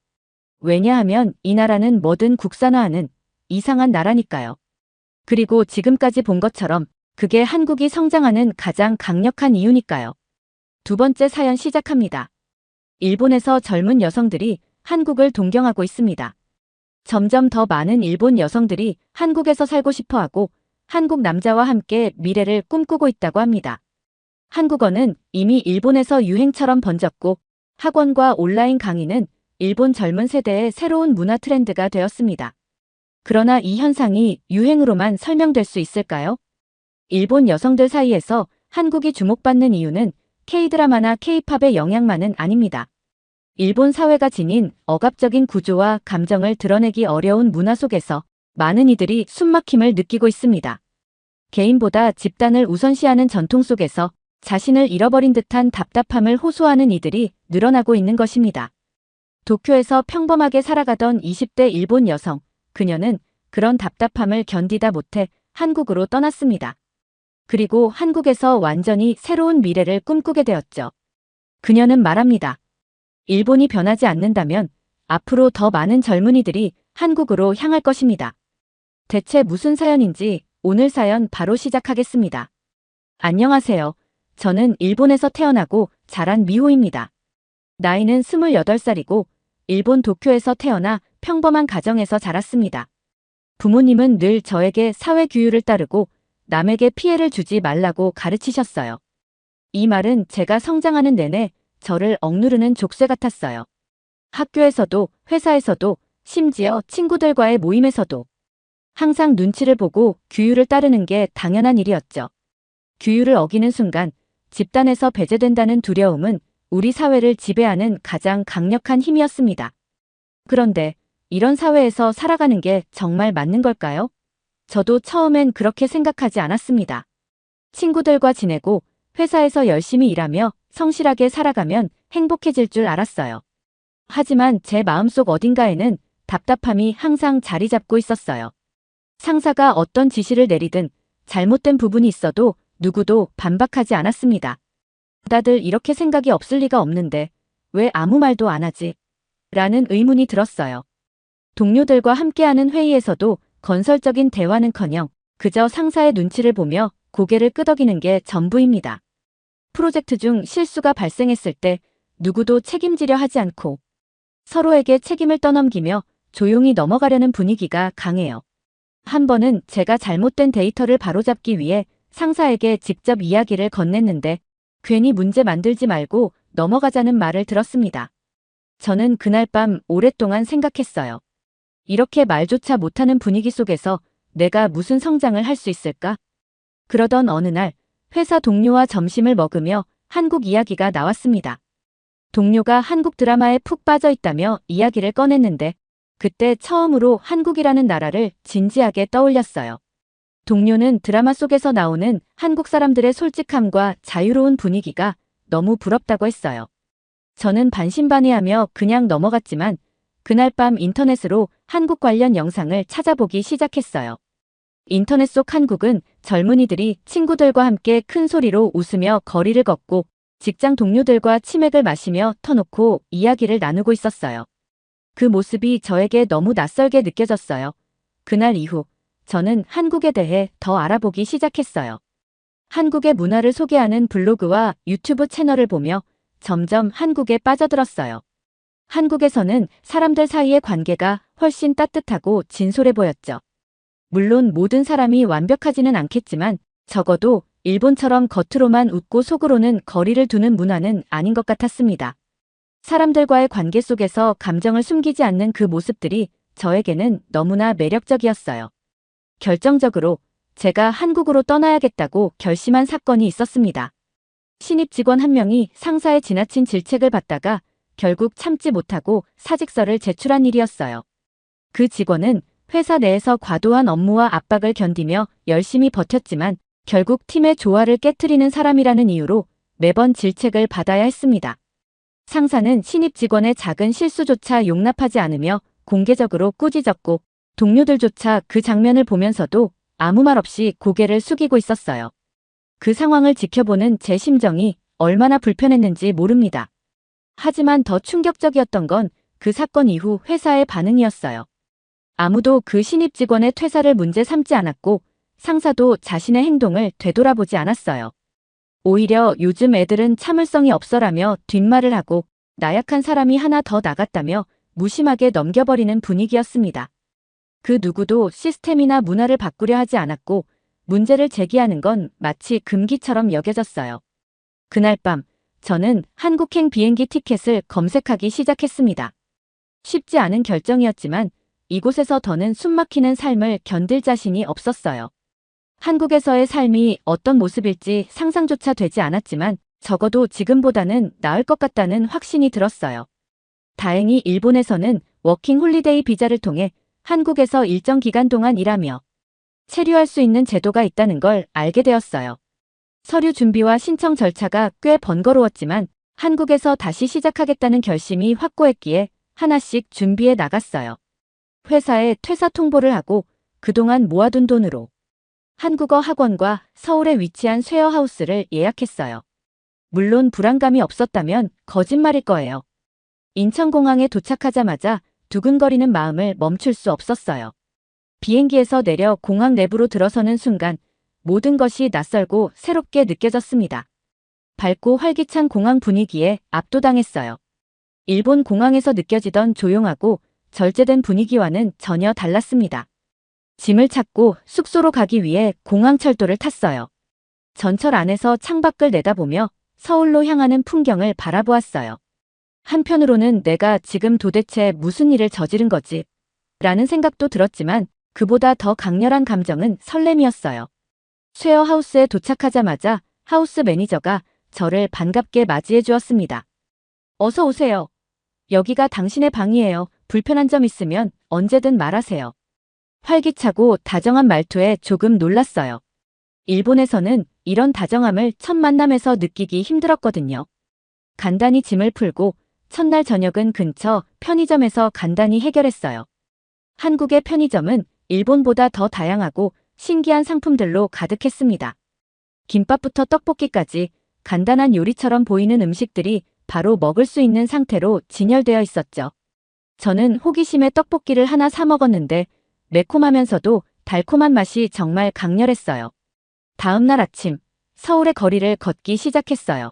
왜냐하면 이 나라는 뭐든 국산화하는 이상한 나라니까요. 그리고 지금까지 본 것처럼 그게 한국이 성장하는 가장 강력한 이유니까요. 두 번째 사연 시작합니다. 일본에서 젊은 여성들이 한국을 동경하고 있습니다. 점점 더 많은 일본 여성들이 한국에서 살고 싶어 하고 한국 남자와 함께 미래를 꿈꾸고 있다고 합니다. 한국어는 이미 일본에서 유행처럼 번졌고 학원과 온라인 강의는 일본 젊은 세대의 새로운 문화 트렌드가 되었습니다. 그러나 이 현상이 유행으로만 설명될 수 있을까요? 일본 여성들 사이에서 한국이 주목받는 이유는 K-드라마나 K-팝의 영향만은 아닙니다. 일본 사회가 지닌 억압적인 구조와 감정을 드러내기 어려운 문화 속에서 많은 이들이 숨막힘을 느끼고 있습니다. 개인보다 집단을 우선시하는 전통 속에서 자신을 잃어버린 듯한 답답함을 호소하는 이들이 늘어나고 있는 것입니다. 도쿄에서 평범하게 살아가던 20대 일본 여성, 그녀는 그런 답답함을 견디다 못해 한국으로 떠났습니다. 그리고 한국에서 완전히 새로운 미래를 꿈꾸게 되었죠. 그녀는 말합니다. 일본이 변하지 않는다면 앞으로 더 많은 젊은이들이 한국으로 향할 것입니다. 대체 무슨 사연인지 오늘 사연 바로 시작하겠습니다. 안녕하세요. 저는 일본에서 태어나고 자란 미호입니다. 나이는 28살이고 일본 도쿄에서 태어나 평범한 가정에서 자랐습니다. 부모님은 늘 저에게 사회 규율을 따르고 남에게 피해를 주지 말라고 가르치셨어요. 이 말은 제가 성장하는 내내 저를 억누르는 족쇄 같았어요. 학교에서도, 회사에서도, 심지어 친구들과의 모임에서도 항상 눈치를 보고 규율을 따르는 게 당연한 일이었죠. 규율을 어기는 순간 집단에서 배제된다는 두려움은 우리 사회를 지배하는 가장 강력한 힘이었습니다. 그런데 이런 사회에서 살아가는 게 정말 맞는 걸까요? 저도 처음엔 그렇게 생각하지 않았습니다. 친구들과 지내고 회사에서 열심히 일하며 성실하게 살아가면 행복해질 줄 알았어요. 하지만 제 마음속 어딘가에는 답답함이 항상 자리 잡고 있었어요. 상사가 어떤 지시를 내리든 잘못된 부분이 있어도 누구도 반박하지 않았습니다. 다들 이렇게 생각이 없을 리가 없는데 왜 아무 말도 안 하지? 라는 의문이 들었어요. 동료들과 함께하는 회의에서도 건설적인 대화는커녕 그저 상사의 눈치를 보며 고개를 끄덕이는 게 전부입니다. 프로젝트 중 실수가 발생했을 때 누구도 책임지려 하지 않고 서로에게 책임을 떠넘기며 조용히 넘어가려는 분위기가 강해요. 한 번은 제가 잘못된 데이터를 바로잡기 위해 상사에게 직접 이야기를 건넸는데 괜히 문제 만들지 말고 넘어가자는 말을 들었습니다. 저는 그날 밤 오랫동안 생각했어요. 이렇게 말조차 못하는 분위기 속에서 내가 무슨 성장을 할 수 있을까? 그러던 어느 날 회사 동료와 점심을 먹으며 한국 이야기가 나왔습니다. 동료가 한국 드라마에 푹 빠져 있다며 이야기를 꺼냈는데 그때 처음으로 한국이라는 나라를 진지하게 떠올렸어요. 동료는 드라마 속에서 나오는 한국 사람들의 솔직함과 자유로운 분위기가 너무 부럽다고 했어요. 저는 반신반의하며 그냥 넘어갔지만 그날 밤 인터넷으로 한국 관련 영상을 찾아보기 시작했어요. 인터넷 속 한국은 젊은이들이 친구들과 함께 큰 소리로 웃으며 거리를 걷고 직장 동료들과 치맥을 마시며 터놓고 이야기를 나누고 있었어요. 그 모습이 저에게 너무 낯설게 느껴졌어요. 그날 이후 저는 한국에 대해 더 알아보기 시작했어요. 한국의 문화를 소개하는 블로그와 유튜브 채널을 보며 점점 한국에 빠져들었어요. 한국에서는 사람들 사이의 관계가 훨씬 따뜻하고 진솔해 보였죠. 물론 모든 사람이 완벽하지는 않겠지만 적어도 일본처럼 겉으로만 웃고 속으로는 거리를 두는 문화는 아닌 것 같았습니다. 사람들과의 관계 속에서 감정을 숨기지 않는 그 모습들이 저에게는 너무나 매력적이었어요. 결정적으로 제가 한국으로 떠나야겠다고 결심한 사건이 있었습니다. 신입 직원 한 명이 상사의 지나친 질책을 받다가 결국 참지 못하고 사직서를 제출한 일이었어요. 그 직원은 회사 내에서 과도한 업무와 압박을 견디며 열심히 버텼지만 결국 팀의 조화를 깨트리는 사람이라는 이유로 매번 질책을 받아야 했습니다. 상사는 신입 직원의 작은 실수조차 용납하지 않으며 공개적으로 꾸짖었고 동료들조차 그 장면을 보면서도 아무 말 없이 고개를 숙이고 있었어요. 그 상황을 지켜보는 제 심정이 얼마나 불편했는지 모릅니다. 하지만 더 충격적이었던 건 그 사건 이후 회사의 반응이었어요. 아무도 그 신입 직원의 퇴사를 문제 삼지 않았고 상사도 자신의 행동을 되돌아보지 않았어요. 오히려 요즘 애들은 참을성이 없어라며 뒷말을 하고 나약한 사람이 하나 더 나갔다며 무심하게 넘겨버리는 분위기였습니다. 그 누구도 시스템이나 문화를 바꾸려 하지 않았고 문제를 제기하는 건 마치 금기처럼 여겨졌어요. 그날 밤 저는 한국행 비행기 티켓을 검색하기 시작했습니다. 쉽지 않은 결정이었지만 이곳에서 더는 숨막히는 삶을 견딜 자신이 없었어요. 한국에서의 삶이 어떤 모습일지 상상조차 되지 않았지만 적어도 지금보다는 나을 것 같다는 확신이 들었어요. 다행히 일본에서는 워킹 홀리데이 비자를 통해 한국에서 일정 기간 동안 일하며 체류할 수 있는 제도가 있다는 걸 알게 되었어요. 서류 준비와 신청 절차가 꽤 번거로웠지만 한국에서 다시 시작하겠다는 결심이 확고했기에 하나씩 준비해 나갔어요. 회사에 퇴사 통보를 하고 그동안 모아둔 돈으로 한국어 학원과 서울에 위치한 쉐어하우스를 예약했어요. 물론 불안감이 없었다면 거짓말일 거예요. 인천공항에 도착하자마자 두근거리는 마음을 멈출 수 없었어요. 비행기에서 내려 공항 내부로 들어서는 순간 모든 것이 낯설고 새롭게 느껴졌습니다. 밝고 활기찬 공항 분위기에 압도당했어요. 일본 공항에서 느껴지던 조용하고 절제된 분위기와는 전혀 달랐습니다. 짐을 찾고 숙소로 가기 위해 공항철도를 탔어요. 전철 안에서 창밖을 내다보며 서울로 향하는 풍경을 바라보았어요. 한편으로는 내가 지금 도대체 무슨 일을 저지른 거지? 라는 생각도 들었지만 그보다 더 강렬한 감정은 설렘이었어요. 쉐어하우스에 도착하자마자 하우스 매니저가 저를 반갑게 맞이해 주었습니다. 어서 오세요. 여기가 당신의 방이에요. 불편한 점 있으면 언제든 말하세요. 활기차고 다정한 말투에 조금 놀랐어요. 일본에서는 이런 다정함을 첫 만남에서 느끼기 힘들었거든요. 간단히 짐을 풀고 첫날 저녁은 근처 편의점에서 간단히 해결했어요. 한국의 편의점은 일본보다 더 다양하고 신기한 상품들로 가득했습니다. 김밥부터 떡볶이까지 간단한 요리처럼 보이는 음식들이 바로 먹을 수 있는 상태로 진열되어 있었죠. 저는 호기심에 떡볶이를 하나 사 먹었는데 매콤하면서도 달콤한 맛이 정말 강렬했어요. 다음 날 아침, 서울의 거리를 걷기 시작했어요.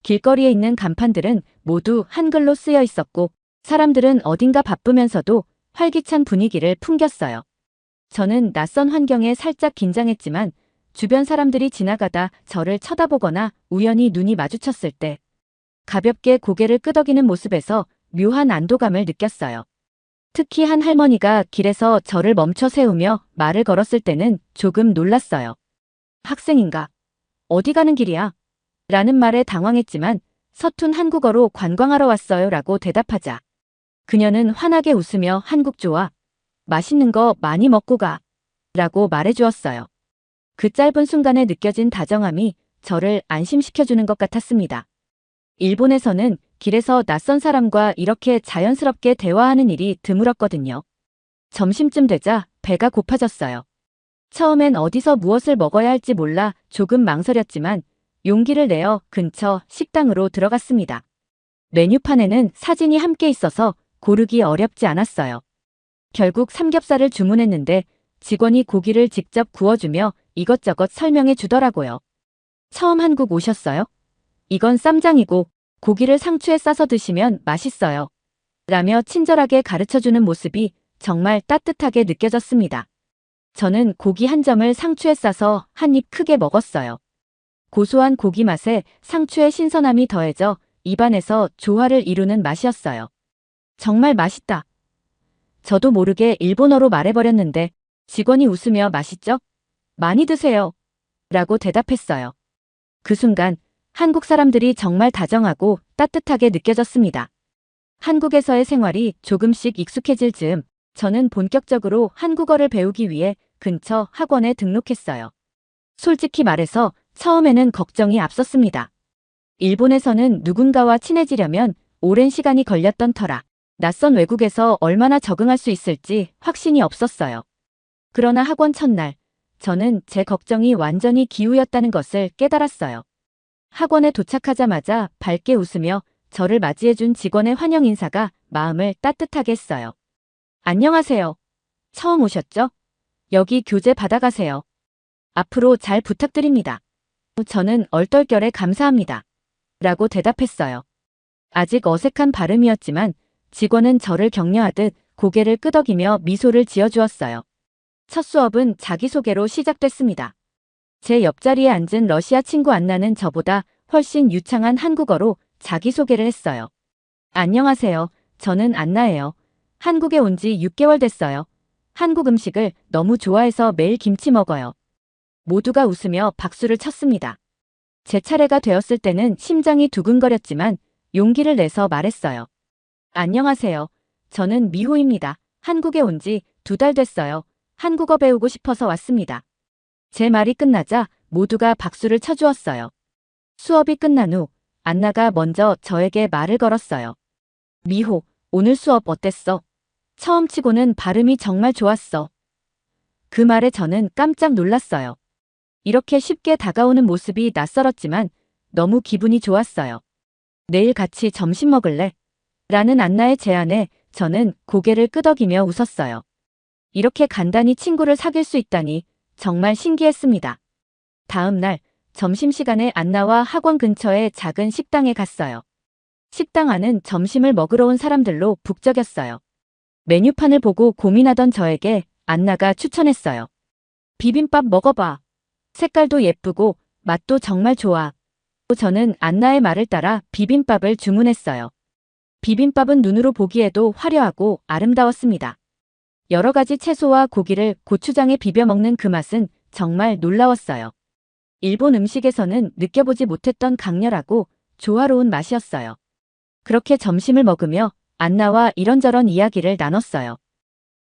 길거리에 있는 간판들은 모두 한글로 쓰여 있었고 사람들은 어딘가 바쁘면서도 활기찬 분위기를 풍겼어요. 저는 낯선 환경에 살짝 긴장했지만 주변 사람들이 지나가다 저를 쳐다보거나 우연히 눈이 마주쳤을 때 가볍게 고개를 끄덕이는 모습에서 묘한 안도감을 느꼈어요. 특히 한 할머니가 길에서 저를 멈춰 세우며 말을 걸었을 때는 조금 놀랐어요. 학생인가? 어디 가는 길이야? 라는 말에 당황했지만 서툰 한국어로 관광하러 왔어요 라고 대답하자 그녀는 환하게 웃으며 한국 좋아. 맛있는 거 많이 먹고 가. 라고 말해주었어요. 그 짧은 순간에 느껴진 다정함이 저를 안심시켜주는 것 같았습니다. 일본에서는 길에서 낯선 사람과 이렇게 자연스럽게 대화하는 일이 드물었거든요. 점심쯤 되자 배가 고파졌어요. 처음엔 어디서 무엇을 먹어야 할지 몰라 조금 망설였지만 용기를 내어 근처 식당으로 들어갔습니다. 메뉴판에는 사진이 함께 있어서 고르기 어렵지 않았어요. 결국 삼겹살을 주문했는데 직원이 고기를 직접 구워주며 이것저것 설명해 주더라고요. 처음 한국 오셨어요? 이건 쌈장이고 고기를 상추에 싸서 드시면 맛있어요. 라며 친절하게 가르쳐주는 모습이 정말 따뜻하게 느껴졌습니다. 저는 고기 한 점을 상추에 싸서 한 입 크게 먹었어요. 고소한 고기 맛에 상추의 신선함이 더해져 입안에서 조화를 이루는 맛이었어요. 정말 맛있다. 저도 모르게 일본어로 말해버렸는데 직원이 웃으며 맛있죠? 많이 드세요. 라고 대답했어요. 그 순간 한국 사람들이 정말 다정하고 따뜻하게 느껴졌습니다. 한국에서의 생활이 조금씩 익숙해질 즈음 저는 본격적으로 한국어를 배우기 위해 근처 학원에 등록했어요. 솔직히 말해서 처음에는 걱정이 앞섰습니다. 일본에서는 누군가와 친해지려면 오랜 시간이 걸렸던 터라 낯선 외국에서 얼마나 적응할 수 있을지 확신이 없었어요. 그러나 학원 첫날, 저는 제 걱정이 완전히 기우였다는 것을 깨달았어요. 학원에 도착하자마자 밝게 웃으며 저를 맞이해준 직원의 환영 인사가 마음을 따뜻하게 했어요. 안녕하세요. 처음 오셨죠? 여기 교재 받아가세요. 앞으로 잘 부탁드립니다. 저는 얼떨결에 감사합니다. 라고 대답했어요. 아직 어색한 발음이었지만 직원은 저를 격려하듯 고개를 끄덕이며 미소를 지어주었어요. 첫 수업은 자기소개로 시작됐습니다. 제 옆자리에 앉은 러시아 친구 안나는 저보다 훨씬 유창한 한국어로 자기소개를 했어요. 안녕하세요. 저는 안나예요. 한국에 온 지 6개월 됐어요. 한국 음식을 너무 좋아해서 매일 김치 먹어요. 모두가 웃으며 박수를 쳤습니다. 제 차례가 되었을 때는 심장이 두근거렸지만 용기를 내서 말했어요. 안녕하세요. 저는 미호입니다. 한국에 온 지 2달 됐어요. 한국어 배우고 싶어서 왔습니다. 제 말이 끝나자 모두가 박수를 쳐주었어요. 수업이 끝난 후 안나가 먼저 저에게 말을 걸었어요. 미호, 오늘 수업 어땠어? 처음 치고는 발음이 정말 좋았어. 그 말에 저는 깜짝 놀랐어요. 이렇게 쉽게 다가오는 모습이 낯설었지만 너무 기분이 좋았어요. 내일 같이 점심 먹을래? 라는 안나의 제안에 저는 고개를 끄덕이며 웃었어요. 이렇게 간단히 친구를 사귈 수 있다니 정말 신기했습니다. 다음 날 점심시간에 안나와 학원 근처의 작은 식당에 갔어요. 식당 안은 점심을 먹으러 온 사람들로 북적였어요. 메뉴판을 보고 고민하던 저에게 안나가 추천했어요. 비빔밥 먹어봐. 색깔도 예쁘고 맛도 정말 좋아. 저는 안나의 말을 따라 비빔밥을 주문했어요. 비빔밥은 눈으로 보기에도 화려하고 아름다웠습니다. 여러 가지 채소와 고기를 고추장에 비벼 먹는 그 맛은 정말 놀라웠어요. 일본 음식에서는 느껴보지 못했던 강렬하고 조화로운 맛이었어요. 그렇게 점심을 먹으며 안나와 이런저런 이야기를 나눴어요.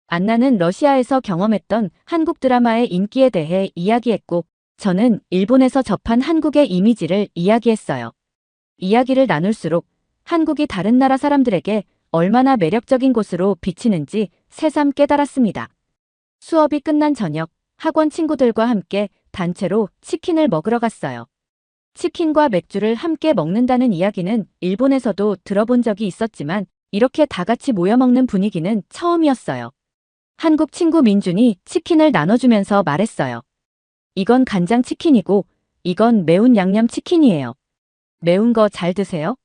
안나는 러시아에서 경험했던 한국 드라마의 인기에 대해 이야기했고 저는 일본에서 접한 한국의 이미지를 이야기했어요. 이야기를 나눌수록 한국이 다른 나라 사람들에게 얼마나 매력적인 곳으로 비치는지 새삼 깨달았습니다. 수업이 끝난 저녁, 학원 친구들과 함께 단체로 치킨을 먹으러 갔어요. 치킨과 맥주를 함께 먹는다는 이야기는 일본에서도 들어본 적이 있었지만 이렇게 다 같이 모여 먹는 분위기는 처음이었어요. 한국 친구 민준이 치킨을 나눠주면서 말했어요. 이건 간장 치킨이고 이건 매운 양념 치킨이에요. 매운 거 잘 드세요?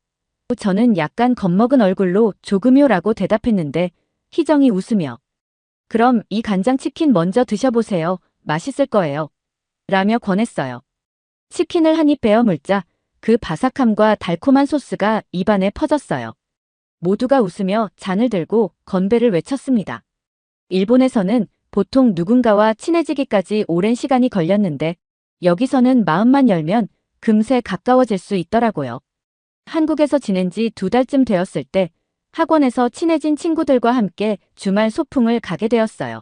저는 약간 겁먹은 얼굴로 조금요라고 대답했는데 희정이 웃으며 그럼 이 간장 치킨 먼저 드셔보세요. 맛있을 거예요. 라며 권했어요. 치킨을 한 입 베어 물자 그 바삭함과 달콤한 소스가 입안에 퍼졌어요. 모두가 웃으며 잔을 들고 건배를 외쳤습니다. 일본에서는 보통 누군가와 친해지기까지 오랜 시간이 걸렸는데 여기서는 마음만 열면 금세 가까워질 수 있더라고요. 한국에서 지낸 지 2달쯤 되었을 때 학원에서 친해진 친구들과 함께 주말 소풍을 가게 되었어요.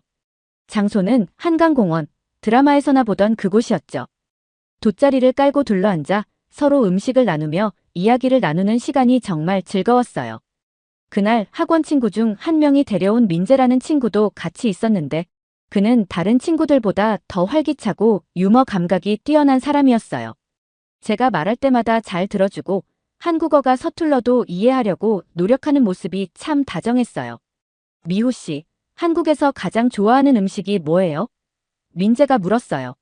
장소는 한강공원, 드라마에서나 보던 그곳이었죠. 돗자리를 깔고 둘러앉아 서로 음식을 나누며 이야기를 나누는 시간이 정말 즐거웠어요. 그날 학원 친구 중 한 명이 데려온 민재라는 친구도 같이 있었는데 그는 다른 친구들보다 더 활기차고 유머 감각이 뛰어난 사람이었어요. 제가 말할 때마다 잘 들어주고 한국어가 서툴러도 이해하려고 노력하는 모습이 참 다정했어요. 미호 씨, 한국에서 가장 좋아하는 음식이 뭐예요? 민재가 물었어요.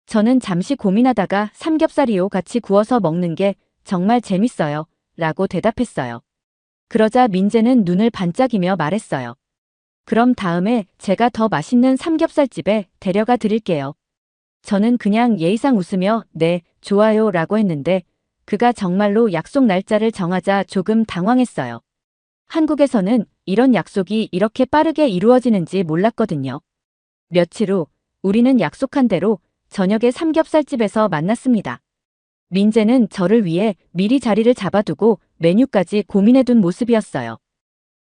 저는 잠시 고민하다가 삼겹살이요 같이 구워서 먹는 게 정말 재밌어요. 라고 대답했어요. 그러자 민재는 눈을 반짝이며 말했어요. 그럼 다음에 제가 더 맛있는 삼겹살집에 데려가 드릴게요. 저는 그냥 예의상 웃으며 네, 좋아요 라고 했는데 그가 정말로 약속 날짜를 정하자 조금 당황했어요. 한국에서는 이런 약속이 이렇게 빠르게 이루어지는지 몰랐거든요. 며칠 후 우리는 약속한 대로 저녁에 삼겹살집에서 만났습니다. 민재는 저를 위해 미리 자리를 잡아두고 메뉴까지 고민해둔 모습이었어요.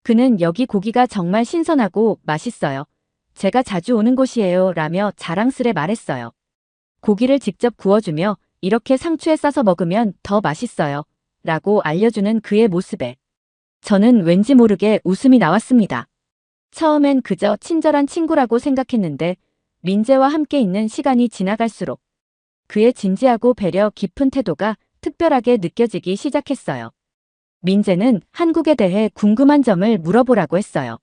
그는 여기 고기가 정말 신선하고 맛있어요. 제가 자주 오는 곳이에요 라며 자랑스레 말했어요. 고기를 직접 구워주며 이렇게 상추에 싸서 먹으면 더 맛있어요. 라고 알려주는 그의 모습에 저는 왠지 모르게 웃음이 나왔습니다. 처음엔 그저 친절한 친구라고 생각했는데 민재와 함께 있는 시간이 지나갈수록 그의 진지하고 배려 깊은 태도가 특별하게 느껴지기 시작했어요. 민재는 한국에 대해 궁금한 점을 물어보라고 했어요.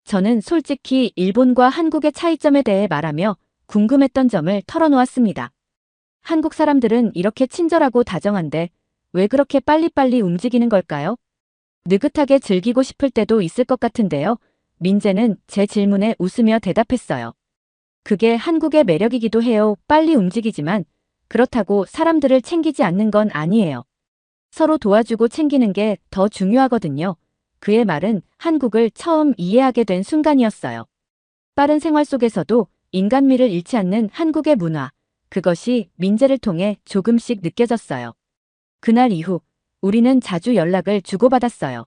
저는 솔직히 일본과 한국의 차이점에 대해 말하며 궁금했던 점을 털어놓았습니다. 한국 사람들은 이렇게 친절하고 다정한데 왜 그렇게 빨리빨리 움직이는 걸까요? 느긋하게 즐기고 싶을 때도 있을 것 같은데요. 민재는 제 질문에 웃으며 대답했어요. 그게 한국의 매력이기도 해요. 빨리 움직이지만 그렇다고 사람들을 챙기지 않는 건 아니에요. 서로 도와주고 챙기는 게 더 중요하거든요. 그의 말은 한국을 처음 이해하게 된 순간이었어요. 빠른 생활 속에서도 인간미를 잃지 않는 한국의 문화, 그것이 민재를 통해 조금씩 느껴졌어요. 그날 이후 우리는 자주 연락을 주고받았어요.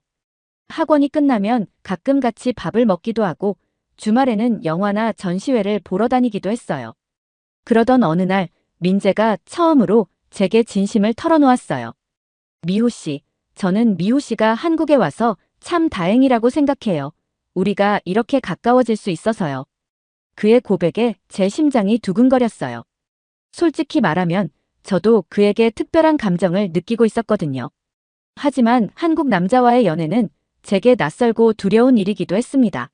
학원이 끝나면 가끔 같이 밥을 먹기도 하고 주말에는 영화나 전시회를 보러 다니기도 했어요. 그러던 어느 날 민재가 처음으로 제게 진심을 털어놓았어요. 미호 씨, 저는 미호 씨가 한국에 와서 참 다행이라고 생각해요. 우리가 이렇게 가까워질 수 있어서요. 그의 고백에 제 심장이 두근거렸어요. 솔직히 말하면 저도 그에게 특별한 감정을 느끼고 있었거든요. 하지만 한국 남자와의 연애는 제게 낯설고 두려운 일이기도 했습니다.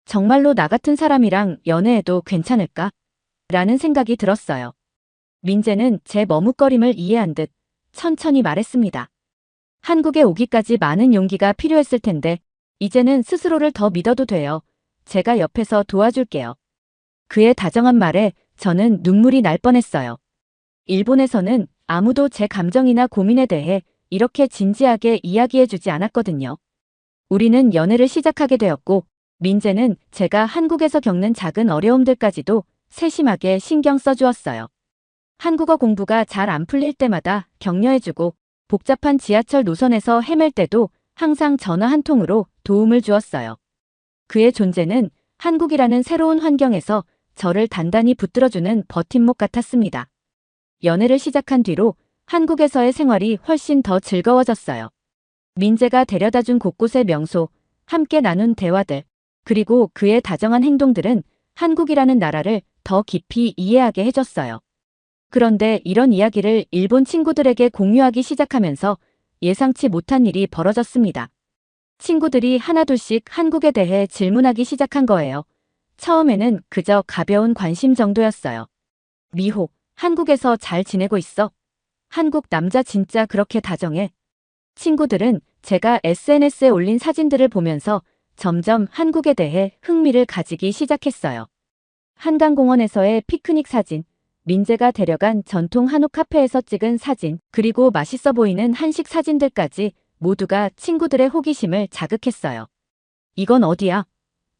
정말로 나 같은 사람이랑 연애해도 괜찮을까? 라는 생각이 들었어요. 민재는 제 머뭇거림을 이해한 듯 천천히 말했습니다. 한국에 오기까지 많은 용기가 필요했을 텐데 이제는 스스로를 더 믿어도 돼요. 제가 옆에서 도와줄게요. 그의 다정한 말에 저는 눈물이 날 뻔했어요. 일본에서는 아무도 제 감정이나 고민에 대해 이렇게 진지하게 이야기해주지 않았거든요. 우리는 연애를 시작하게 되었고 민재는 제가 한국에서 겪는 작은 어려움들까지도 세심하게 신경 써주었어요. 한국어 공부가 잘 안 풀릴 때마다 격려해주고 복잡한 지하철 노선에서 헤맬 때도 항상 전화 한 통으로 도움을 주었어요. 그의 존재는 한국이라는 새로운 환경에서 저를 단단히 붙들어주는 버팀목 같았습니다. 연애를 시작한 뒤로 한국에서의 생활이 훨씬 더 즐거워졌어요. 민재가 데려다준 곳곳의 명소, 함께 나눈 대화들, 그리고 그의 다정한 행동들은 한국이라는 나라를 더 깊이 이해하게 해줬어요. 그런데 이런 이야기를 일본 친구들에게 공유하기 시작하면서 예상치 못한 일이 벌어졌습니다. 친구들이 하나둘씩 한국에 대해 질문하기 시작한 거예요. 처음에는 그저 가벼운 관심 정도였어요. 미호, 한국에서 잘 지내고 있어? 한국 남자 진짜 그렇게 다정해? 친구들은 제가 SNS에 올린 사진들을 보면서 점점 한국에 대해 흥미를 가지기 시작했어요. 한강공원에서의 피크닉 사진, 민재가 데려간 전통 한옥 카페에서 찍은 사진, 그리고 맛있어 보이는 한식 사진들까지 모두가 친구들의 호기심을 자극했어요. 이건 어디야?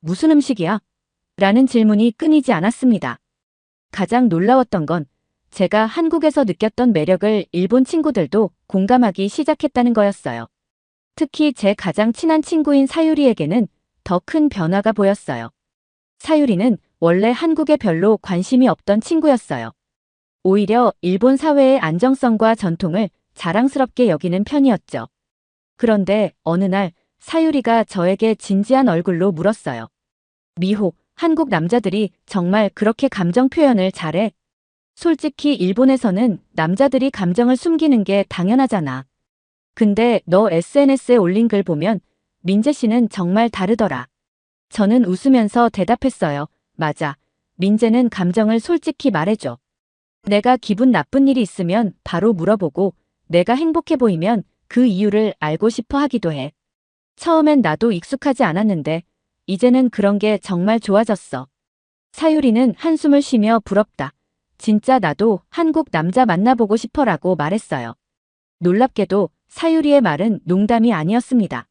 무슨 음식이야? 라는 질문이 끊이지 않았습니다. 가장 놀라웠던 건 제가 한국에서 느꼈던 매력을 일본 친구들도 공감하기 시작했다는 거였어요. 특히 제 가장 친한 친구인 사유리에게는 더 큰 변화가 보였어요. 사유리는 원래 한국에 별로 관심이 없던 친구였어요. 오히려 일본 사회의 안정성과 전통을 자랑스럽게 여기는 편이었죠. 그런데 어느 날 사유리가 저에게 진지한 얼굴로 물었어요. 미호, 한국 남자들이 정말 그렇게 감정 표현을 잘해? 솔직히 일본에서는 남자들이 감정을 숨기는 게 당연하잖아. 근데 너 SNS에 올린 글 보면 민재 씨는 정말 다르더라. 저는 웃으면서 대답했어요. 맞아. 민재는 감정을 솔직히 말해줘. 내가 기분 나쁜 일이 있으면 바로 물어보고 내가 행복해 보이면 그 이유를 알고 싶어 하기도 해. 처음엔 나도 익숙하지 않았는데 이제는 그런 게 정말 좋아졌어. 사유리는 한숨을 쉬며 부럽다. 진짜 나도 한국 남자 만나보고 싶어라고 말했어요. 놀랍게도 사유리의 말은 농담이 아니었습니다.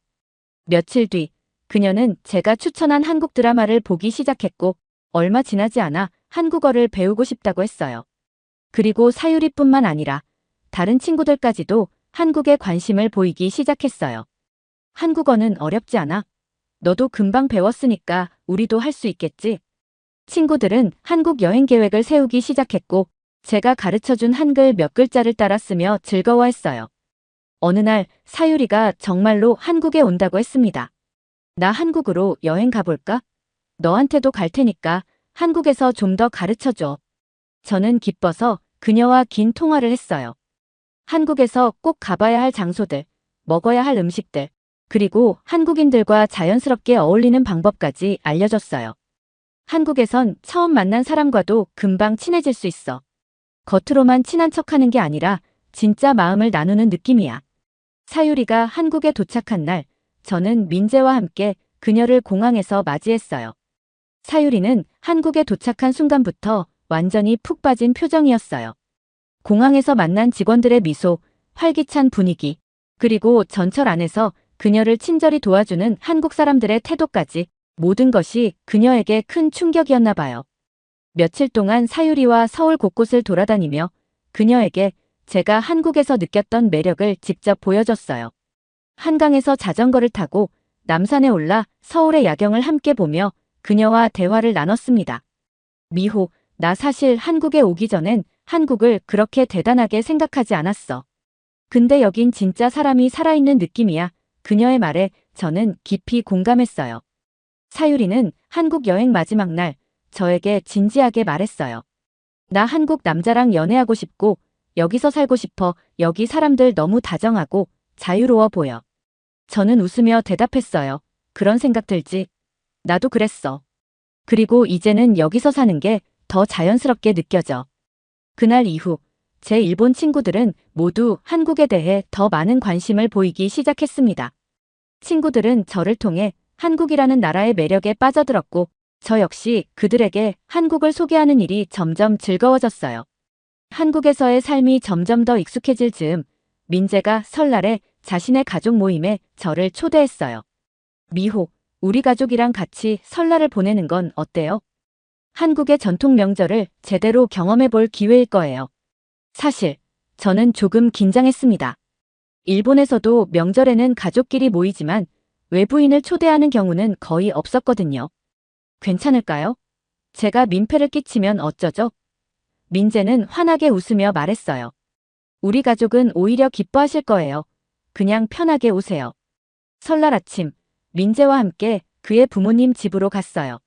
며칠 뒤 그녀는 제가 추천한 한국 드라마를 보기 시작했고 얼마 지나지 않아 한국어를 배우고 싶다고 했어요. 그리고 사유리뿐만 아니라 다른 친구들까지도 한국에 관심을 보이기 시작했어요. 한국어는 어렵지 않아? 너도 금방 배웠으니까 우리도 할 수 있겠지? 친구들은 한국 여행 계획을 세우기 시작했고 제가 가르쳐준 한글 몇 글자를 따라 쓰며 즐거워했어요. 어느 날 사유리가 정말로 한국에 온다고 했습니다. 나 한국으로 여행 가볼까? 너한테도 갈 테니까 한국에서 좀 더 가르쳐줘. 저는 기뻐서 그녀와 긴 통화를 했어요. 한국에서 꼭 가봐야 할 장소들, 먹어야 할 음식들, 그리고 한국인들과 자연스럽게 어울리는 방법까지 알려줬어요. 한국에선 처음 만난 사람과도 금방 친해질 수 있어. 겉으로만 친한 척하는 게 아니라 진짜 마음을 나누는 느낌이야. 사유리가 한국에 도착한 날, 저는 민재와 함께 그녀를 공항에서 맞이했어요. 사유리는 한국에 도착한 순간부터 완전히 푹 빠진 표정이었어요. 공항에서 만난 직원들의 미소, 활기찬 분위기, 그리고 전철 안에서 그녀를 친절히 도와주는 한국 사람들의 태도까지 모든 것이 그녀에게 큰 충격이었나 봐요. 며칠 동안 사유리와 서울 곳곳을 돌아다니며 그녀에게 제가 한국에서 느꼈던 매력을 직접 보여줬어요. 한강에서 자전거를 타고 남산에 올라 서울의 야경을 함께 보며 그녀와 대화를 나눴습니다. 미호, 나 사실 한국에 오기 전엔 한국을 그렇게 대단하게 생각하지 않았어. 근데 여긴 진짜 사람이 살아있는 느낌이야. 그녀의 말에 저는 깊이 공감했어요. 사유리는 한국 여행 마지막 날 저에게 진지하게 말했어요. 나 한국 남자랑 연애하고 싶고 여기서 살고 싶어. 여기 사람들 너무 다정하고 자유로워 보여. 저는 웃으며 대답했어요. 그런 생각 들지? 나도 그랬어. 그리고 이제는 여기서 사는 게 더 자연스럽게 느껴져. 그날 이후 제 일본 친구들은 모두 한국에 대해 더 많은 관심을 보이기 시작했습니다. 친구들은 저를 통해 한국이라는 나라의 매력에 빠져들었고 저 역시 그들에게 한국을 소개하는 일이 점점 즐거워졌어요. 한국에서의 삶이 점점 더 익숙해질 즈음 민재가 설날에 자신의 가족 모임에 저를 초대했어요. 미호, 우리 가족이랑 같이 설날을 보내는 건 어때요? 한국의 전통 명절을 제대로 경험해 볼 기회일 거예요. 사실 저는 조금 긴장했습니다. 일본에서도 명절에는 가족끼리 모이지만 외부인을 초대하는 경우는 거의 없었거든요. 괜찮을까요? 제가 민폐를 끼치면 어쩌죠? 민재는 환하게 웃으며 말했어요. 우리 가족은 오히려 기뻐하실 거예요. 그냥 편하게 오세요. 설날 아침, 민재와 함께 그의 부모님 집으로 갔어요.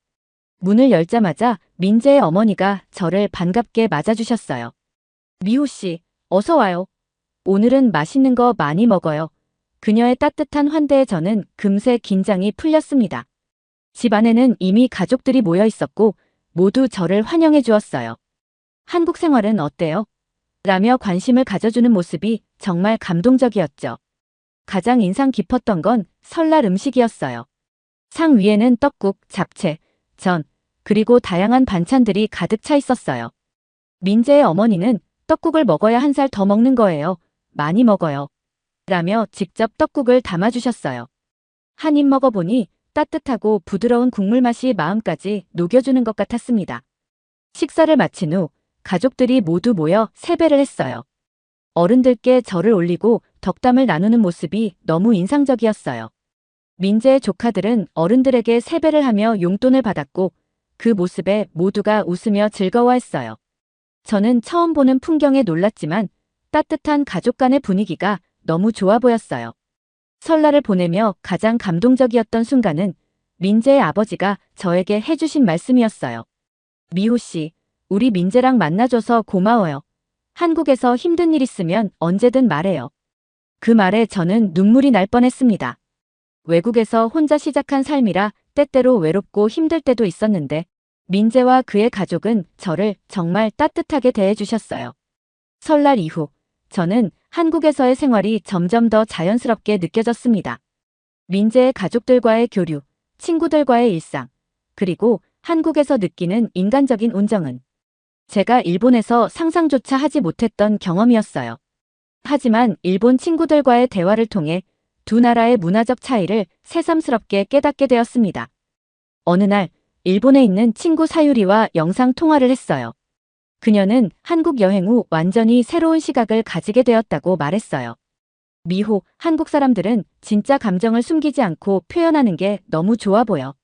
문을 열자마자 민재의 어머니가 저를 반갑게 맞아주셨어요. 미호 씨, 어서 와요. 오늘은 맛있는 거 많이 먹어요. 그녀의 따뜻한 환대에 저는 금세 긴장이 풀렸습니다. 집 안에는 이미 가족들이 모여 있었고 모두 저를 환영해 주었어요. 한국 생활은 어때요? 라며 관심을 가져주는 모습이 정말 감동적이었죠. 가장 인상 깊었던 건 설날 음식이었어요. 상 위에는 떡국, 잡채, 전, 그리고 다양한 반찬들이 가득 차 있었어요. 민재의 어머니는 떡국을 먹어야 한 살 더 먹는 거예요. 많이 먹어요. 라며 직접 떡국을 담아주셨어요. 한 입 먹어보니 따뜻하고 부드러운 국물 맛이 마음까지 녹여주는 것 같았습니다. 식사를 마친 후 가족들이 모두 모여 세배를 했어요. 어른들께 절을 올리고 덕담을 나누는 모습이 너무 인상적이었어요. 민재의 조카들은 어른들에게 세배를 하며 용돈을 받았고 그 모습에 모두가 웃으며 즐거워했어요. 저는 처음 보는 풍경에 놀랐지만 따뜻한 가족 간의 분위기가 너무 좋아 보였어요. 설날을 보내며 가장 감동적이었던 순간은 민재의 아버지가 저에게 해주신 말씀이었어요. 미호 씨, 우리 민재랑 만나줘서 고마워요. 한국에서 힘든 일 있으면 언제든 말해요. 그 말에 저는 눈물이 날 뻔했습니다. 외국에서 혼자 시작한 삶이라 때때로 외롭고 힘들 때도 있었는데 민재와 그의 가족은 저를 정말 따뜻하게 대해주셨어요. 설날 이후 저는 한국에서의 생활이 점점 더 자연스럽게 느껴졌습니다. 민재의 가족들과의 교류, 친구들과의 일상, 그리고 한국에서 느끼는 인간적인 온정은 제가 일본에서 상상조차 하지 못했던 경험이었어요. 하지만 일본 친구들과의 대화를 통해 두 나라의 문화적 차이를 새삼스럽게 깨닫게 되었습니다. 어느 날 일본에 있는 친구 사유리와 영상 통화를 했어요. 그녀는 한국 여행 후 완전히 새로운 시각을 가지게 되었다고 말했어요. 미호, 한국 사람들은 진짜 감정을 숨기지 않고 표현하는 게 너무 좋아 보여.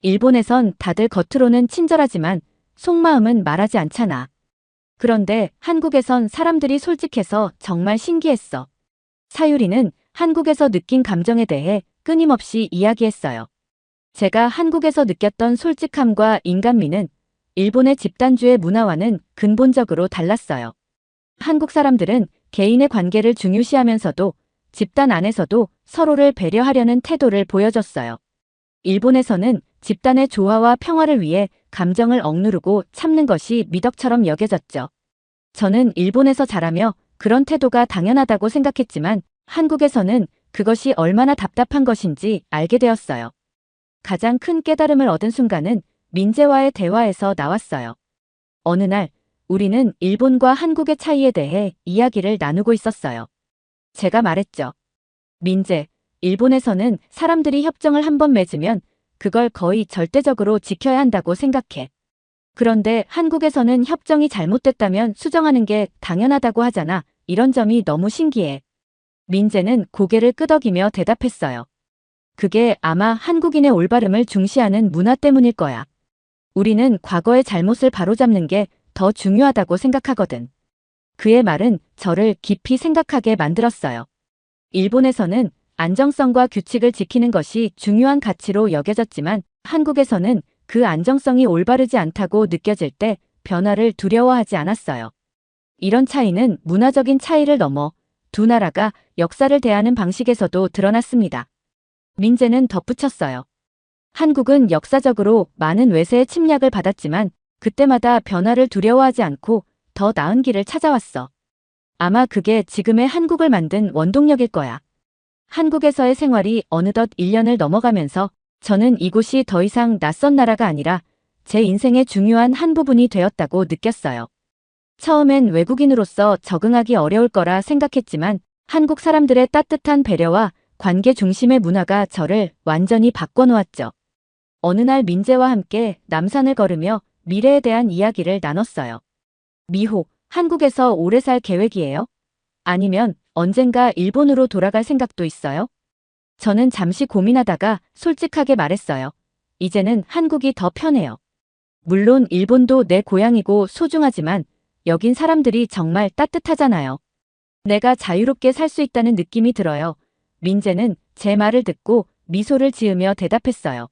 일본에선 다들 겉으로는 친절하지만 속마음은 말하지 않잖아. 그런데 한국에선 사람들이 솔직해서 정말 신기했어. 사유리는 한국에서 느낀 감정에 대해 끊임없이 이야기했어요. 제가 한국에서 느꼈던 솔직함과 인간미는 일본의 집단주의 문화와는 근본적으로 달랐어요. 한국 사람들은 개인의 관계를 중요시하면서도 집단 안에서도 서로를 배려하려는 태도를 보여줬어요. 일본에서는 집단의 조화와 평화를 위해 감정을 억누르고 참는 것이 미덕처럼 여겨졌죠. 저는 일본에서 자라며 그런 태도가 당연하다고 생각했지만 한국에서는 그것이 얼마나 답답한 것인지 알게 되었어요. 가장 큰 깨달음을 얻은 순간은 민재와의 대화에서 나왔어요. 어느 날 우리는 일본과 한국의 차이에 대해 이야기를 나누고 있었어요. 제가 말했죠. 민재, 일본에서는 사람들이 협정을 한번 맺으면 그걸 거의 절대적으로 지켜야 한다고 생각해. 그런데 한국에서는 협정이 잘못됐다면 수정하는 게 당연하다고 하잖아. 이런 점이 너무 신기해. 민재는 고개를 끄덕이며 대답했어요. 그게 아마 한국인의 올바름을 중시하는 문화 때문일 거야. 우리는 과거의 잘못을 바로잡는 게 더 중요하다고 생각하거든. 그의 말은 저를 깊이 생각하게 만들었어요. 일본에서는 안정성과 규칙을 지키는 것이 중요한 가치로 여겨졌지만 한국에서는 그 안정성이 올바르지 않다고 느껴질 때 변화를 두려워하지 않았어요. 이런 차이는 문화적인 차이를 넘어 두 나라가 역사를 대하는 방식에서도 드러났습니다. 민재는 덧붙였어요. 한국은 역사적으로 많은 외세의 침략을 받았지만 그때마다 변화를 두려워하지 않고 더 나은 길을 찾아왔어. 아마 그게 지금의 한국을 만든 원동력일 거야. 한국에서의 생활이 어느덧 1년을 넘어가면서 저는 이곳이 더 이상 낯선 나라가 아니라 제 인생의 중요한 한 부분이 되었다고 느꼈어요. 처음엔 외국인으로서 적응하기 어려울 거라 생각했지만 한국 사람들의 따뜻한 배려와 관계 중심의 문화가 저를 완전히 바꿔놓았죠. 어느 날 민재와 함께 남산을 걸으며 미래에 대한 이야기를 나눴어요. 미호, 한국에서 오래 살 계획이에요? 아니면 언젠가 일본으로 돌아갈 생각도 있어요? 저는 잠시 고민하다가 솔직하게 말했어요. 이제는 한국이 더 편해요. 물론 일본도 내 고향이고 소중하지만 여긴 사람들이 정말 따뜻하잖아요. 내가 자유롭게 살 수 있다는 느낌이 들어요. 민재는 제 말을 듣고 미소를 지으며 대답했어요.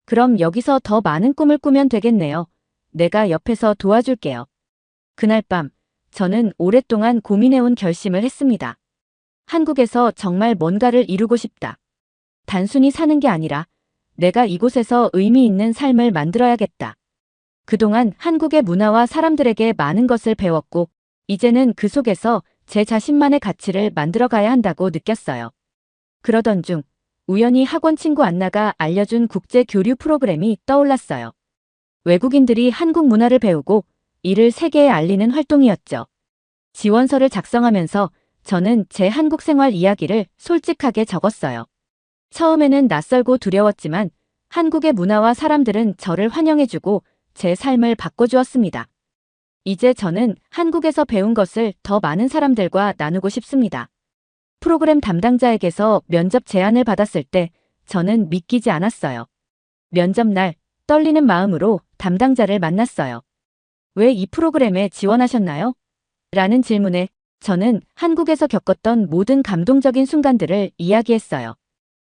그럼 여기서 더 많은 꿈을 꾸면 되겠네요. 내가 옆에서 도와줄게요. 그날 밤, 저는 오랫동안 고민해온 결심을 했습니다. 한국에서 정말 뭔가를 이루고 싶다. 단순히 사는 게 아니라 내가 이곳에서 의미 있는 삶을 만들어야겠다. 그동안 한국의 문화와 사람들에게 많은 것을 배웠고 이제는 그 속에서 제 자신만의 가치를 만들어가야 한다고 느꼈어요. 그러던 중 우연히 학원 친구 안나가 알려준 국제 교류 프로그램이 떠올랐어요. 외국인들이 한국 문화를 배우고 이를 세계에 알리는 활동이었죠. 지원서를 작성하면서 저는 제 한국 생활 이야기를 솔직하게 적었어요. 처음에는 낯설고 두려웠지만 한국의 문화와 사람들은 저를 환영해주고 제 삶을 바꿔주었습니다. 이제 저는 한국에서 배운 것을 더 많은 사람들과 나누고 싶습니다. 프로그램 담당자에게서 면접 제안을 받았을 때 저는 믿기지 않았어요. 면접 날 떨리는 마음으로 담당자를 만났어요. 왜 이 프로그램에 지원하셨나요? 라는 질문에 저는 한국에서 겪었던 모든 감동적인 순간들을 이야기했어요.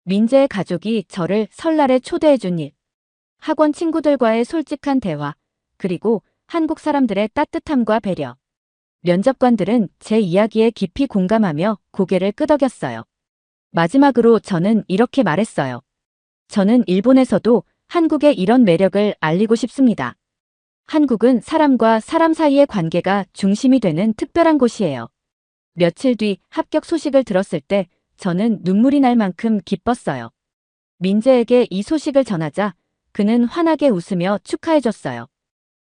민재의 가족이 저를 설날에 초대해준 일, 학원 친구들과의 솔직한 대화, 그리고 한국 사람들의 따뜻함과 배려. 면접관들은 제 이야기에 깊이 공감하며 고개를 끄덕였어요. 마지막으로 저는 이렇게 말했어요. 저는 일본에서도 한국의 이런 매력을 알리고 싶습니다. 한국은 사람과 사람 사이의 관계가 중심이 되는 특별한 곳이에요. 며칠 뒤 합격 소식을 들었을 때 저는 눈물이 날 만큼 기뻤어요. 민재에게 이 소식을 전하자 그는 환하게 웃으며 축하해줬어요.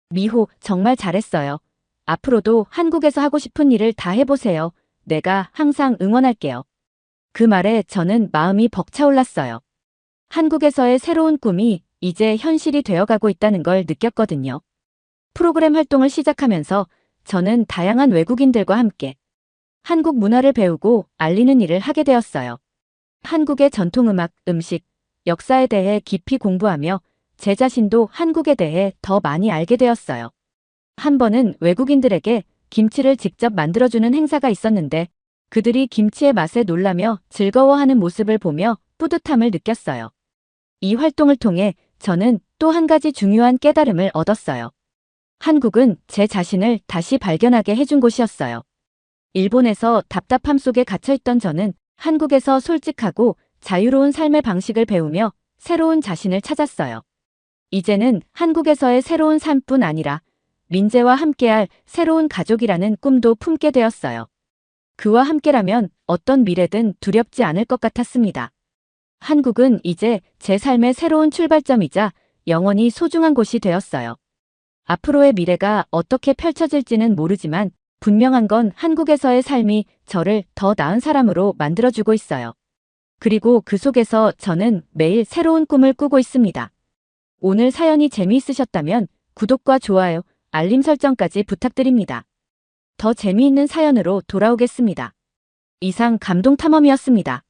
미호, 정말 잘했어요. 앞으로도 한국에서 하고 싶은 일을 다 해보세요. 내가 항상 응원할게요. 그 말에 저는 마음이 벅차올랐어요. 한국에서의 새로운 꿈이 이제 현실이 되어가고 있다는 걸 느꼈거든요. 프로그램 활동을 시작하면서 저는 다양한 외국인들과 함께 한국 문화를 배우고 알리는 일을 하게 되었어요. 한국의 전통음악, 음식, 역사에 대해 깊이 공부하며 제 자신도 한국에 대해 더 많이 알게 되었어요. 한 번은 외국인들에게 김치를 직접 만들어주는 행사가 있었는데 그들이 김치의 맛에 놀라며 즐거워하는 모습을 보며 뿌듯함을 느꼈어요. 이 활동을 통해 저는 또 한 가지 중요한 깨달음을 얻었어요. 한국은 제 자신을 다시 발견하게 해준 곳이었어요. 일본에서 답답함 속에 갇혀있던 저는 한국에서 솔직하고 자유로운 삶의 방식을 배우며 새로운 자신을 찾았어요. 이제는 한국에서의 새로운 삶뿐 아니라 민재와 함께할 새로운 가족이라는 꿈도 품게 되었어요. 그와 함께라면 어떤 미래든 두렵지 않을 것 같았습니다. 한국은 이제 제 삶의 새로운 출발점이자 영원히 소중한 곳이 되었어요. 앞으로의 미래가 어떻게 펼쳐질지는 모르지만 분명한 건 한국에서의 삶이 저를 더 나은 사람으로 만들어주고 있어요. 그리고 그 속에서 저는 매일 새로운 꿈을 꾸고 있습니다. 오늘 사연이 재미있으셨다면 구독과 좋아요, 알림 설정까지 부탁드립니다. 더 재미있는 사연으로 돌아오겠습니다. 이상 감동탐험이었습니다.